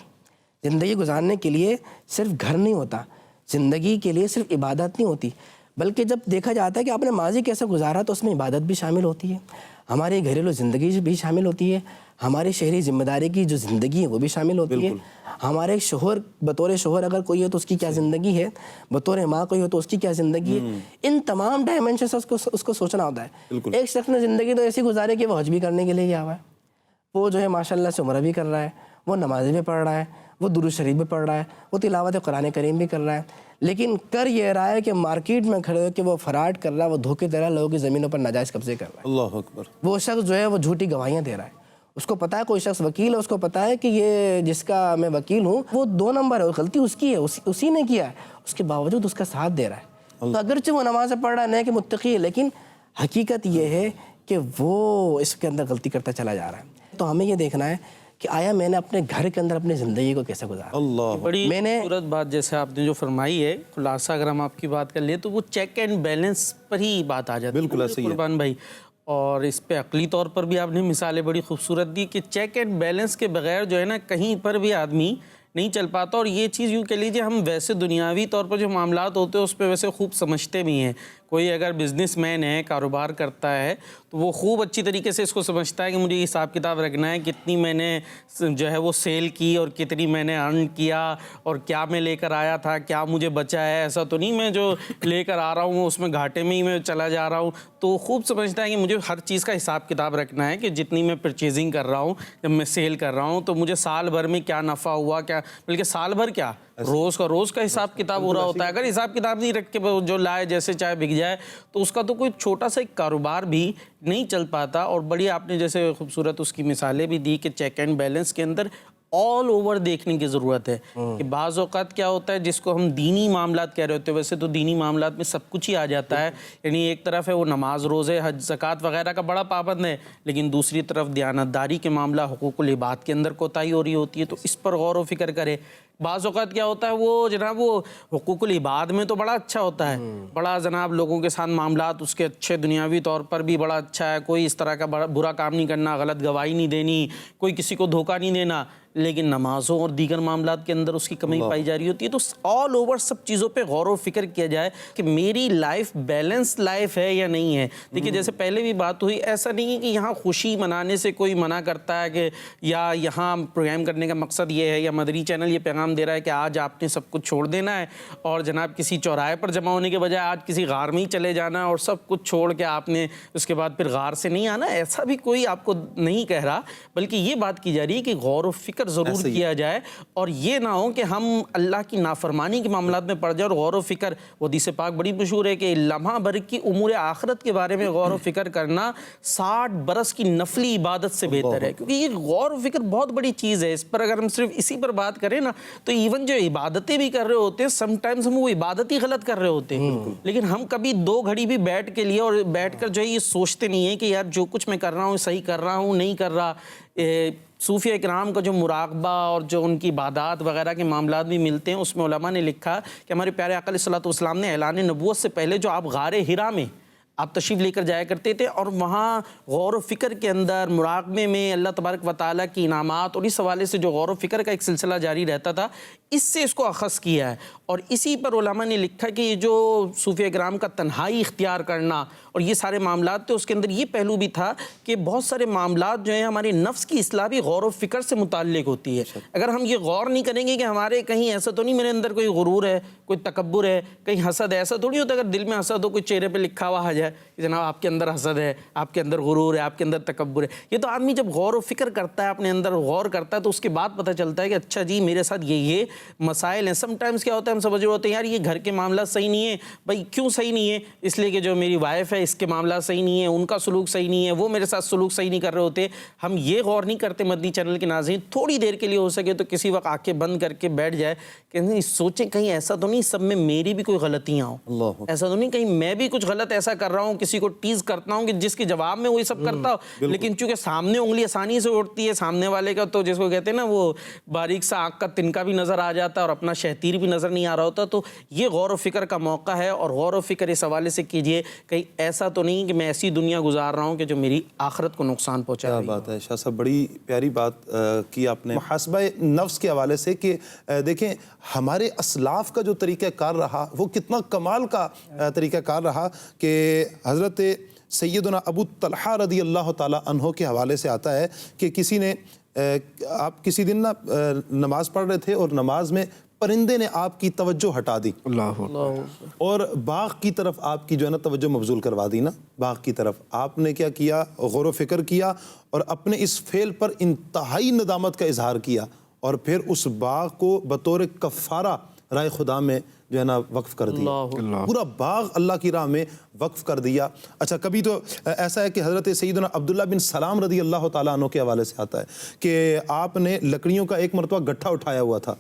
زندگی گزارنے کے لیے صرف گھر نہیں ہوتا, زندگی کے لیے صرف عبادت نہیں ہوتی, بلکہ جب دیکھا جاتا ہے کہ آپ نے ماضی کیسے گزارا تو اس میں عبادت بھی شامل ہوتی ہے, ہماری گھریلو زندگی بھی شامل ہوتی ہے, ہماری شہری ذمہ داری کی جو زندگی ہے وہ بھی شامل ہوتی ہے, ہمارے شوہر بطور شوہر اگر کوئی ہے تو اس کی کیا زندگی ہے, بطور ماں کوئی ہو تو اس کی کیا زندگی ہے. ان تمام ڈائمینشن اس کو سوچنا ہوتا ہے. ایک شخص نے زندگی تو ایسی گزاری کہ وہ حج بھی کرنے کے لیے گیا ہوا ہے, وہ جو ہے ماشاءاللہ سے عمرہ بھی کر رہا ہے, وہ نمازیں بھی پڑھ رہا ہے, وہ درود شریف بھی پڑھ رہا ہے, وہ تلاوت قرآن کریم بھی کر رہا ہے, لیکن کر یہ رہا ہے کہ مارکیٹ میں کھڑے ہو کے وہ فراڈ کر رہا ہے, وہ دھوکے دے رہا ہے, لوگوں کی زمینوں پر ناجائز قبضے کر رہا ہے. اللہ اکبر. وہ شخص جو ہے وہ جھوٹی گواہیاں دے رہا ہے, اس کو پتا ہے کوئی شخص وکیل ہے, اس کو پتا ہے کہ یہ جس کا میں وکیل ہوں وہ 2 نمبر ہے, غلطی اس کی ہے, اسی نے کیا ہے, اس کے باوجود اس کا ساتھ دے رہا ہے. تو اگرچہ وہ نماز پڑھ رہا ہے, نہیں کہ متقی ہے, لیکن حقیقت یہ ہے کہ وہ اس کے اندر غلطی کرتا چلا جا رہا ہے. تو ہمیں یہ دیکھنا ہے کہ آیا میں نے اپنے گھر کے اندر اپنی زندگی کو کیسے گزارا. اللہ, بڑی خوبصورت بات جیسے آپ نے جو فرمائی ہے. خلاصہ اگر ہم آپ کی بات کر لیں تو وہ چیک اینڈ بیلنس پر ہی بات آ جاتی ہے. بالکل ایسے ہی ہے قربان بھائی, اور اس پہ عقلی طور پر بھی آپ نے مثالیں بڑی خوبصورت دی کہ چیک اینڈ بیلنس کے بغیر جو ہے نا کہیں پر بھی آدمی نہیں چل پاتا. اور یہ چیز یوں کہہ لیجیے, ہم ویسے دنیاوی طور پر جو معاملات ہوتے ہیں اس پہ ویسے خوب سمجھتے بھی ہیں. کوئی اگر بزنس مین ہے, کاروبار کرتا ہے, تو وہ خوب اچھی طریقے سے اس کو سمجھتا ہے کہ مجھے حساب کتاب رکھنا ہے, کتنی میں نے جو ہے وہ سیل کی اور کتنی میں نے ارن کیا, اور کیا میں لے کر آیا تھا, کیا مجھے بچا ہے. ایسا تو نہیں میں جو لے کر آ رہا ہوں اس میں گھاٹے میں ہی میں چلا جا رہا ہوں. تو خوب سمجھتا ہے کہ مجھے ہر چیز کا حساب کتاب رکھنا ہے, کہ جتنی میں پرچیزنگ کر رہا ہوں, جب میں سیل کر رہا ہوں, تو مجھے سال بھر میں کیا نفع ہوا, کیا بلکہ سال بھر کیا روز کا حساب کتاب ہو رہا ہوتا ہے. اگر حساب کتاب نہیں رکھ کے جو لائے جیسے چاہے بک جائے تو اس کا تو کوئی چھوٹا سا ایک کاروبار بھی نہیں چل پاتا. اور بڑی آپ نے جیسے خوبصورت اس کی مثالیں بھی دی کہ چیک اینڈ بیلنس کے اندر آل اوور دیکھنے کی ضرورت ہے کہ بعض اوقات کیا ہوتا ہے جس کو ہم دینی معاملات کہہ رہے ہوتے ہیں، ویسے تو دینی معاملات میں سب کچھ ہی آ جاتا ہے. یعنی ایک طرف ہے وہ نماز روزے حج زکوٰۃ وغیرہ کا بڑا پابند ہے، لیکن دوسری طرف دیانتداری کے معاملہ حقوق العباد کے اندر کوتاہی ہو رہی ہوتی ہے. تو اس پر غور و فکر کرے. بعض اوقات کیا ہوتا ہے وہ جناب وہ حقوق العباد میں تو بڑا اچھا ہوتا ہے، بڑا جناب لوگوں کے ساتھ معاملات اس کے اچھے دنیاوی طور پر بھی بڑا اچھا ہے، کوئی اس طرح کا برا کام نہیں کرنا، غلط گواہی نہیں دینی، کوئی کسی کو دھوکہ نہیں دینا. لیکن نمازوں اور دیگر معاملات کے اندر اس کی کمی پائی جا رہی ہوتی ہے. تو آل اوور سب چیزوں پہ غور و فکر کیا جائے کہ میری لائف بیلنس لائف ہے یا نہیں ہے. دیکھیے جیسے پہلے بھی بات ہوئی، ایسا نہیں ہے کہ یہاں خوشی منانے سے کوئی منع کرتا ہے کہ یا یہاں پروگرام کرنے کا مقصد یہ ہے یا مدری چینل یہ پیغام دے رہا ہے کہ آج آپ نے سب کچھ چھوڑ دینا ہے اور جناب کسی چوراہے پر جمع ہونے کے بجائے آج کسی غار میں ہی چلے جانا اور سب کچھ چھوڑ کے آپ نے اس کے بعد پھر غار سے نہیں آنا. ایسا بھی کوئی آپ کو نہیں کہہ رہا، بلکہ یہ بات کی جا رہی ہے کہ غور و فکر ضرور کیا جائے اور یہ نہ ہو کہ ہم اللہ کی نافرمانی کے معاملات میں پڑ جائے. اور غور و فکر، وہ حدیث پاک بڑی مشہور ہے کہ لمحہ بھر کی امور آخرت کے بارے میں غور و فکر کرنا 60 برس کی نفلی عبادت سے بہتر ہے. کیونکہ یہ غور و فکر بہت بڑی چیز ہے. اس پر اگر ہم صرف اسی پر بات کریں نا تو ایون جو عبادتیں بھی کر رہے ہوتے ہیں سم ٹائمز ہم وہ عبادت ہی غلط کر رہے ہوتے ہیں، لیکن ہم کبھی 2 گھڑی بھی بیٹھ کے لیے اور بیٹھ کر جو ہے یہ سوچتے نہیں ہیں کہ یار جو کچھ میں کر رہا ہوں صحیح کر رہا ہوں نہیں کر رہا. صوفیہ کرام کا جو مراقبہ اور جو ان کی عبادات وغیرہ کے معاملات بھی ملتے ہیں، اس میں علماء نے لکھا کہ ہمارے پیارے آقا علیہ الصلوۃ والسلام نے اعلان نبوت سے پہلے جو آپ غار ہرا میں آپ تشریف لے کر جایا کرتے تھے اور وہاں غور و فکر کے اندر مراقبے میں اللہ تبارک و تعالیٰ کی انعامات اور اس حوالے سے جو غور و فکر کا ایک سلسلہ جاری رہتا تھا، اس سے اس کو اخذ کیا ہے. اور اسی پر علماء نے لکھا کہ یہ جو صوفیہ کرام کا تنہائی اختیار کرنا اور یہ سارے معاملات تھے، اس کے اندر یہ پہلو بھی تھا کہ بہت سارے معاملات جو ہیں ہمارے نفس کی اصلاح بھی غور و فکر سے متعلق ہوتی ہے. اگر ہم یہ غور نہیں کریں گے کہ ہمارے کہیں ایسا تو نہیں میرے اندر کوئی غرور ہے، کوئی تکبر ہے، کہیں حسد ہے، ایسا تھوڑی ہوتا ہے اگر دل میں حسد ہو کوئی چہرے پہ لکھا ہوا آ جائے کہ جناب آپ کے اندر حسد ہے، آپ کے اندر غرور ہے، آپ کے اندر تکبر ہے. یہ تو آدمی جب غور و فکر کرتا ہے، اپنے اندر غور کرتا ہے، تو اس کے بعد پتہ چلتا ہے کہ اچھا جی میرے ساتھ یہ مسائل ہیں. سم ٹائمز کیا ہوتا ہے ہم سمجھ رہے ہوتے ہیں یار یہ گھر کے معاملات صحیح نہیں ہیں. بھائی کیوں صحیح نہیں ہے؟ اس لیے کہ جو میری وائف ہے اس کے معاملات صحیح نہیں ہیں، ان کا سلوک صحیح نہیں ہے، وہ میرے ساتھ سلوک صحیح نہیں کر رہے ہوتے. ہم یہ غور نہیں کرتے مدنی چینل کے ناظرین، تھوڑی دیر کے لیے ہو سکے تو کسی وقت آنکھیں بند کر کے بیٹھ جائے کہ نہیں سوچیں کہیں ایسا تو نہیں سب میں میری بھی کوئی غلطیاں ہوں، ایسا تو نہیں کہیں میں بھی کچھ غلط ایسا کر رہا ہوں، کسی کو ٹیز کرتا ہوں کہ جس کے جواب میں وہی سب کرتا ہو، لیکن چونکہ سامنے انگلی آسانی سے اٹھتی ہے سامنے والے کا، تو جس کو کہتے ہیں نا وہ باریک سا آنکھ کا تنکا بھی نظر آ جاتا ہے اور اپنا شہتیر بھی نظر نہیں آ رہا ہوتا. تو یہ غور و فکر کا موقع ہے اور غور و فکر اس حوالے سے کیجئے کہیں ایسا تو نہیں کہ میں ایسی دنیا گزار رہا ہوں کہ جو میری آخرت کو نقصان پہنچا رہی ہے. کیا بات ہے شاہ صاحب، بڑی پیاری بات کی آپ نے محاسبہ نفس کے حوالے سے کہ دیکھیں ہمارے اسلاف کا جو طریقہ کار رہا وہ کتنا کمال کا طریقہ کار رہا کہ حضرت سیدنا ابو طلحہ رضی اللہ تعالیٰ عنہ کے حوالے سے آتا ہے کہ کسی نے آپ کسی دن نماز پڑھ رہے تھے اور نماز میں پرندے نے آپ کی توجہ ہٹا دی اور باغ کی طرف آپ کی جو ہے نا توجہ مبذول کروا دی نا باغ کی طرف. آپ نے کیا کیا؟ غور و فکر کیا اور اپنے اس فعل پر انتہائی ندامت کا اظہار کیا اور پھر اس باغ کو بطور کفارہ رائے خدا میں جو ہے نا وقف کر دیا. پورا باغ اللہ کی راہ میں وقف کر دیا. اچھا کبھی تو ایسا ہے کہ حضرت سیدنا عبداللہ بن سلام رضی اللہ تعالیٰ عنہ کے حوالے سے آتا ہے کہ آپ نے لکڑیوں کا ایک مرتبہ گٹھا اٹھایا ہوا تھا،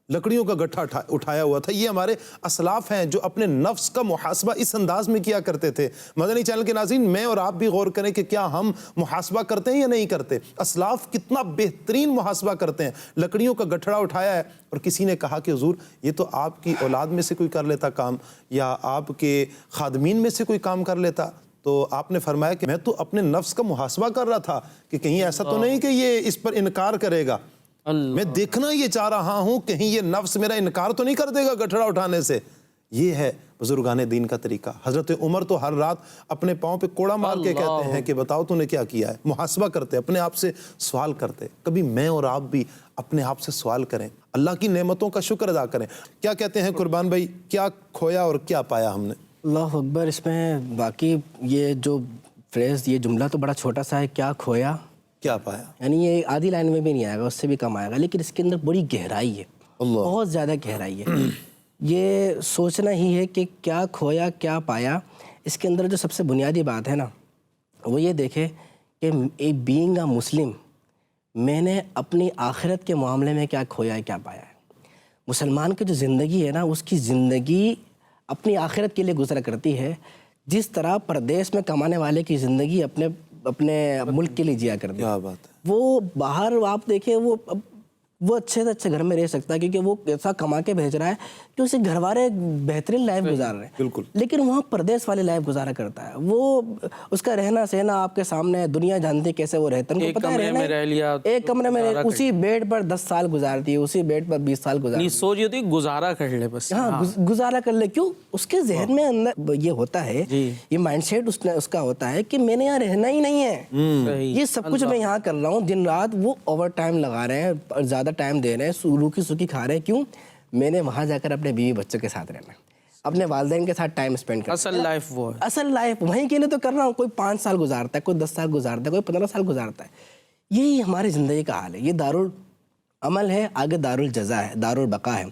لکڑیوں کا گٹھا اٹھایا ہوا تھا. یہ ہمارے اسلاف ہیں جو اپنے نفس کا محاسبہ اس انداز میں کیا کرتے تھے. مدنی چینل کے ناظرین میں اور آپ بھی غور کریں کہ کیا ہم محاسبہ کرتے ہیں یا نہیں کرتے. اسلاف کتنا بہترین محاسبہ کرتے ہیں. لکڑیوں کا گٹھڑا اٹھایا ہے اور کسی نے کہا کہ حضور یہ تو آپ کی اولاد میں سے کوئی کر لیتا کام یا آپ کے خادمین میں سے کوئی کام کر لیتا، تو آپ نے فرمایا کہ میں تو اپنے نفس کا محاسبہ کر رہا تھا کہ کہیں ایسا تو نہیں کہ یہ اس پر انکار کرے گا. میں دیکھنا یہ چاہ رہا ہوں کہیں یہ نفس میرا انکار تو نہیں کر دے گا گٹھڑا اٹھانے سے. یہ ہے بزرگان دین کا طریقہ. حضرت عمر تو ہر رات اپنے پاؤں پہ کوڑا مار کے کہتے ہیں کہ بتاؤ تو نے کیا کیا ہے. محاسبہ کرتے، اپنے آپ سے سوال کرتے. کبھی میں اور آپ بھی اپنے آپ سے سوال کریں، اللہ کی نعمتوں کا شکر ادا کریں. کیا کہتے ہیں قربان بھائی، کیا کھویا اور کیا پایا ہم نے؟ اللہ اکبر. اس میں باقی یہ جو فریز، یہ جملہ تو بڑا چھوٹا سا ہے، کیا کھویا کیا پایا، یعنی یہ آدھی لائن میں بھی نہیں آئے گا، اس سے بھی کم آئے گا، لیکن اس کے اندر بڑی گہرائی ہے. بہت زیادہ گہرائی ہے. یہ سوچنا ہی ہے کہ کیا کھویا کیا پایا. اس کے اندر جو سب سے بنیادی بات ہے نا وہ یہ دیکھے کہ بینگ اے مسلم میں نے اپنی آخرت کے معاملے میں کیا کھویا ہے کیا پایا ہے. مسلمان کی جو زندگی ہے نا اس کی زندگی اپنی آخرت کے لیے گزرا کرتی ہے، جس طرح پردیس میں کمانے والے کی زندگی اپنے ملک کے لیے جیا کرتی ہے. کیا بات ہے. وہ باہر آپ دیکھیں وہ اچھے سے اچھے گھر میں رہ سکتا ہے کیونکہ وہ ایسا کما کے بھیج رہا ہے کہ اسے گھر والے بہترین لائف گزار رہے ہیں. بالکل. لیکن وہاں پردیس والی لائف گزارا کرتا ہے. وہ اس کا رہنا سہنا آپ کے سامنے، دنیا جانتی ہے کیسے وہ رہتا ہے. ایک کمرے میں رہ لیا، ایک کمرے میں اسی بیڈ پر 10 سال گزارتی ہے، اسی بیڈ پر 20 سال گزارتی ہے. سوچ یہ ہوتی گزارا کر لے بس. ہاں گزارا کر لے. کیوں؟ اس کے ذہن میں اندر یہ ہوتا ہے، یہ مائنڈ سیٹ اس کا ہوتا ہے کہ میں نے یہاں رہنا ہی نہیں ہے، یہ سب کچھ میں یہاں کر رہا ہوں. دن رات وہ اوور ٹائم لگا رہے ہیں، زیادہ ٹائم دے رہے ہیں، روکی سوکی کھا رہے ہیں. کیوں؟ میں نے وہاں جا کر اپنے بیوی بچوں کے ساتھ رہنا ہے، اپنے والدین کے ساتھ ٹائم اسپینڈ کرنا. اصل لائف وہ ہے. اصل لائف وہیں کے لیے تو کر رہا ہوں. کوئی 5 سال گزارتا ہے، کوئی 10 سال گزارتا ہے، کوئی 15 سال گزارتا ہے. یہی ہماری زندگی کا حال ہے. یہ دارالعمل ہے، آگے دارالجزا ہے، دارالبقا ہے.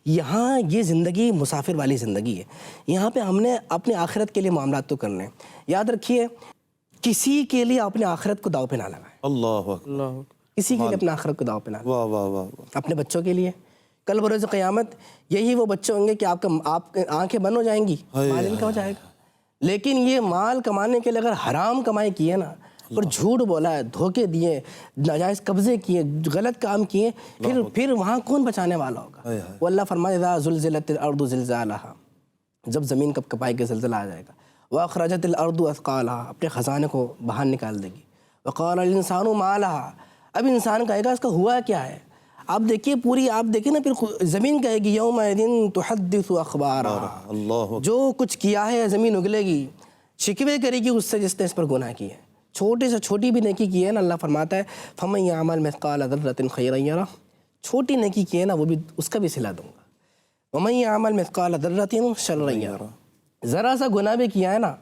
یہاں یہ زندگی مسافر والی زندگی ہے. یہاں پہ ہم نے اپنے آخرت کے لیے معاملات تو کرنے ہیں. یاد رکھیے کسی کے لیے اپنے آخرت کو داؤ پہ نہ لگائیں. اللہ اکبر. اللہ کسی کے لیے اپنے آخرت کو داؤ پہ نہ لگائیں. واہ واہ واہ. اپنے بچوں کے لیے کل بروز قیامت یہی وہ بچے ہوں گے کہ آپ آنکھیں بند ہو جائیں گی، مال ان کا ہو جائے گا. لیکن یہ مال کمانے کے لیے اگر حرام کمائی کی ہے نا اور جھوٹ بولا ہے، دھوکے دیے، ناجائز قبضے کیے، غلط کام کیے، پھر وہاں کون بچانے والا ہوگا؟ وہ اللہ فرمائے اذا زلزلت الارض زلزالها، جب زمین کب کپائی کے زلزلہ آ جائے گا. واخرجت الارض اثقالها، اپنے خزانے کو باہر نکال دے گی. وقال الانسان ما لها، اب انسان کہے گا اس کا ہوا کیا ہے. آپ دیکھیے پوری، آپ دیکھیں نا پھر زمین کہے گی یومئذ تحدث اخبارها، اللہ. جو کچھ کیا ہے زمین اگلے گی، شکوے کرے گی اس سے جس نے اس پر گناہ کیے. چھوٹے سے چھوٹی بھی نیکی کی ہے نا، اللہ فرماتا ہے فمن یعمل مثقال ذرۃ خیرا یرہ، چھوٹی نیکی کی ہے نا وہ بھی اس کا بھی صلہ دوں گا. ومن یعمل مثقال ذرۃ شرا یرہ، ذرا سا گناہ بھی کیا ہے نا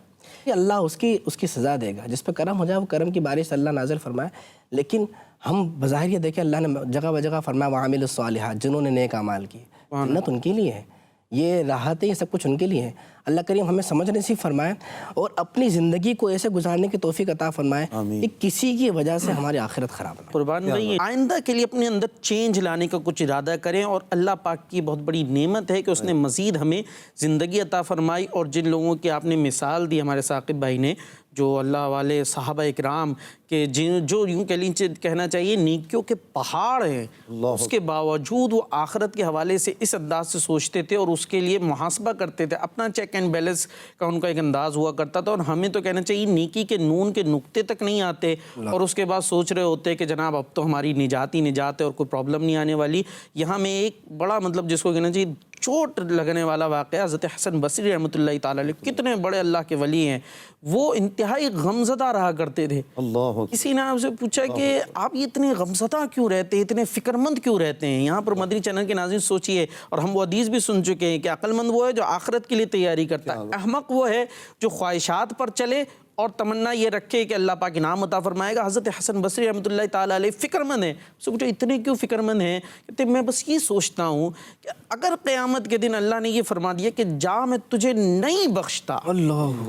اللہ اس کی سزا دے گا. جس پہ کرم ہو جائے وہ کرم کی بارش اللہ نازل فرمائے. لیکن ہم بظاہر یہ دیکھیں اللہ نے جگہ بجگہ فرمایا وعاملوا الصالحات، جنہوں نے نیک اعمال کی، جنت ان کے لیے ہے، یہ راحتیں یہ سب کچھ ان کے لیے ہیں. اللہ کریم ہمیں سمجھ نصیب فرمائے اور اپنی زندگی کو ایسے گزارنے کی توفیق عطا فرمائے کہ کسی کی وجہ سے ہماری آخرت خراب نہ ہو. قربان بھائی آئندہ کے لیے اپنے اندر چینج لانے کا کچھ ارادہ کریں، اور اللہ پاک کی بہت بڑی نعمت ہے کہ اس نے مزید ہمیں زندگی عطا فرمائی. اور جن لوگوں کی آپ نے مثال دی ہمارے ثاقب بھائی نے، جو اللہ والے صحابہ اکرام کے جو یوں کہنا چاہیے نیکیوں کے پہاڑ ہیں، اس کے باوجود وہ آخرت کے حوالے سے اس انداز سے سوچتے تھے اور اس کے لیے محاسبہ کرتے تھے. اپنا چیک اینڈ بیلنس کا ان کا ایک انداز ہوا کرتا تھا. اور ہمیں تو کہنا چاہیے نیکی کے نون کے نقطے تک نہیں آتے اور اس کے بعد سوچ رہے ہوتے کہ جناب اب تو ہماری نجات ہی نجات ہے اور کوئی پرابلم نہیں آنے والی. یہاں میں ایک بڑا جس کو کہنا چاہیے چوٹ لگنے والا واقعہ، حضرت حسن بصری رحمۃ اللہ تعالی علیہ، کتنے بڑے اللہ کے ولی ہیں، وہ انتہائی غمزدہ رہا کرتے تھے. اللہ. کسی نے آپ سے پوچھا کہ آپ یہ اتنے غمزدہ کیوں رہتے ہیں، اتنے فکر مند کیوں رہتے ہیں؟ یہاں پر مدنی چینل کے ناظرین سوچئے، اور ہم وہ حدیث بھی سن چکے ہیں کہ عقل مند وہ ہے جو آخرت کے لیے تیاری کرتا ہے، احمق وہ ہے جو خواہشات پر چلے اور تمنا یہ رکھے کہ اللہ پاک انعام عطا فرمائے گا. حضرت حسن بصری رحمۃ اللہ تعالیٰ علیہ فکر مند ہیں. اس سے پوچھا اتنے کیوں فکر مند ہیں؟ کہ میں بس یہ سوچتا ہوں کہ اگر قیامت کے دن اللہ نے یہ فرما دیا کہ جا میں تجھے نہیں بخشتا، اللہ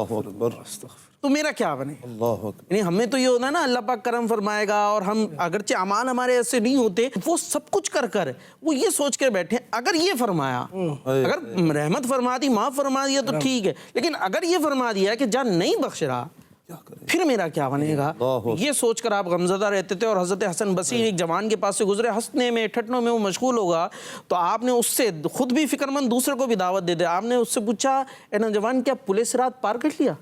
اکبر. تو میرا کیا بنے؟ اللہ اکبر. یعنی ہمیں تو یہ ہوتا ہے نا اللہ پاک کرم فرمائے گا، اور ہم اگرچہ اعمال ہمارے ایسے نہیں ہوتے، وہ سب کچھ کر وہ یہ سوچ کے بیٹھے اگر یہ فرمایا، اگر رحمت فرما دی، معاف فرما دیا تو ٹھیک ہے، لیکن اگر یہ فرما دیا کہ جا نہیں بخش رہا پھر میرا کیا بنے گا؟ یہ سوچ کر آپ غمزدہ رہتے تھے. اور حضرت حسن بصری ایک جوان کے پاس سے گزرے، ہنسنے میں ٹھٹنوں میں وہ مشغول ہوگا، تو آپ نے اس سے خود بھی فکر مند دوسرے کو بھی دعوت دے دے. آپ نے اس سے پوچھا اے نوجوان کیا پولیس رات پار کر لیا؟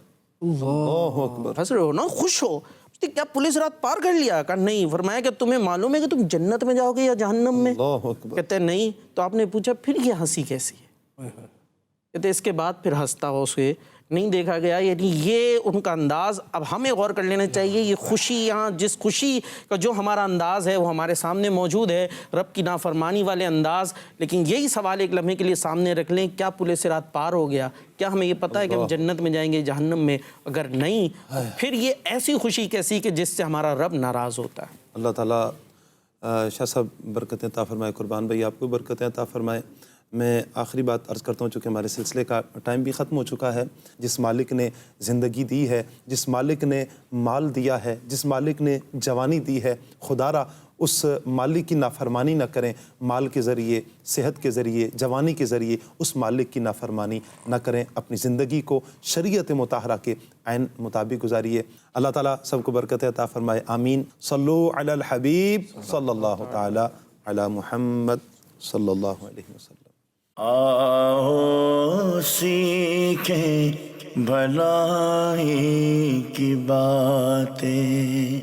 اللہ اکبر. ہنس رہے ہو نا، خوش ہو، کیا پولیس رات پار کر لیا؟ کہا نہیں. فرمایا کہ تمہیں معلوم ہے کہ تم جنت میں جاؤ گے یا جہنم میں؟ اللہ اکبر. کہتے ہیں نہیں. تو آپ نے پوچھا پھر یہ ہنسی کیسی ہے؟ کہتے اس کے بعد پھر ہنستا ہو اسے نہیں دیکھا گیا. یعنی یہ ان کا انداز اب ہمیں غور کر لینا چاہیے. یہ خوشی، یہاں جس خوشی کا جو ہمارا انداز ہے وہ ہمارے سامنے موجود ہے، رب کی نافرمانی والے انداز. لیکن یہی سوال ایک لمحے کے لیے سامنے رکھ لیں، کیا پولیس رات پار ہو گیا؟ کیا ہمیں یہ پتہ ہے کہ ہم جنت میں جائیں گے جہنم میں؟ اگر نہیں پھر یہ ایسی خوشی کیسی کہ جس سے ہمارا رب ناراض ہوتا ہے. اللہ تعالیٰ شاہ صاحب برکتیں عطا فرمائے، قربان بھائی آپ کو برکتیں عطا فرمائے۔ میں آخری بات عرض کرتا ہوں، چونکہ ہمارے سلسلے کا ٹائم بھی ختم ہو چکا ہے۔ جس مالک نے زندگی دی ہے، جس مالک نے مال دیا ہے، جس مالک نے جوانی دی ہے، خدا را اس مالک کی نافرمانی نہ کریں، مال کے ذریعے، صحت کے ذریعے، جوانی کے ذریعے اس مالک کی نافرمانی نہ کریں، اپنی زندگی کو شریعت مطہرہ کے عین مطابق گزاریے۔ اللہ تعالیٰ سب کو برکت عطا فرمائے، آمین۔ صلو علی الحبیب صلی اللہ تعالی علی محمد صلی اللہ علیہ وسلم۔ آؤ سیکھیں بھلائی کی باتیں۔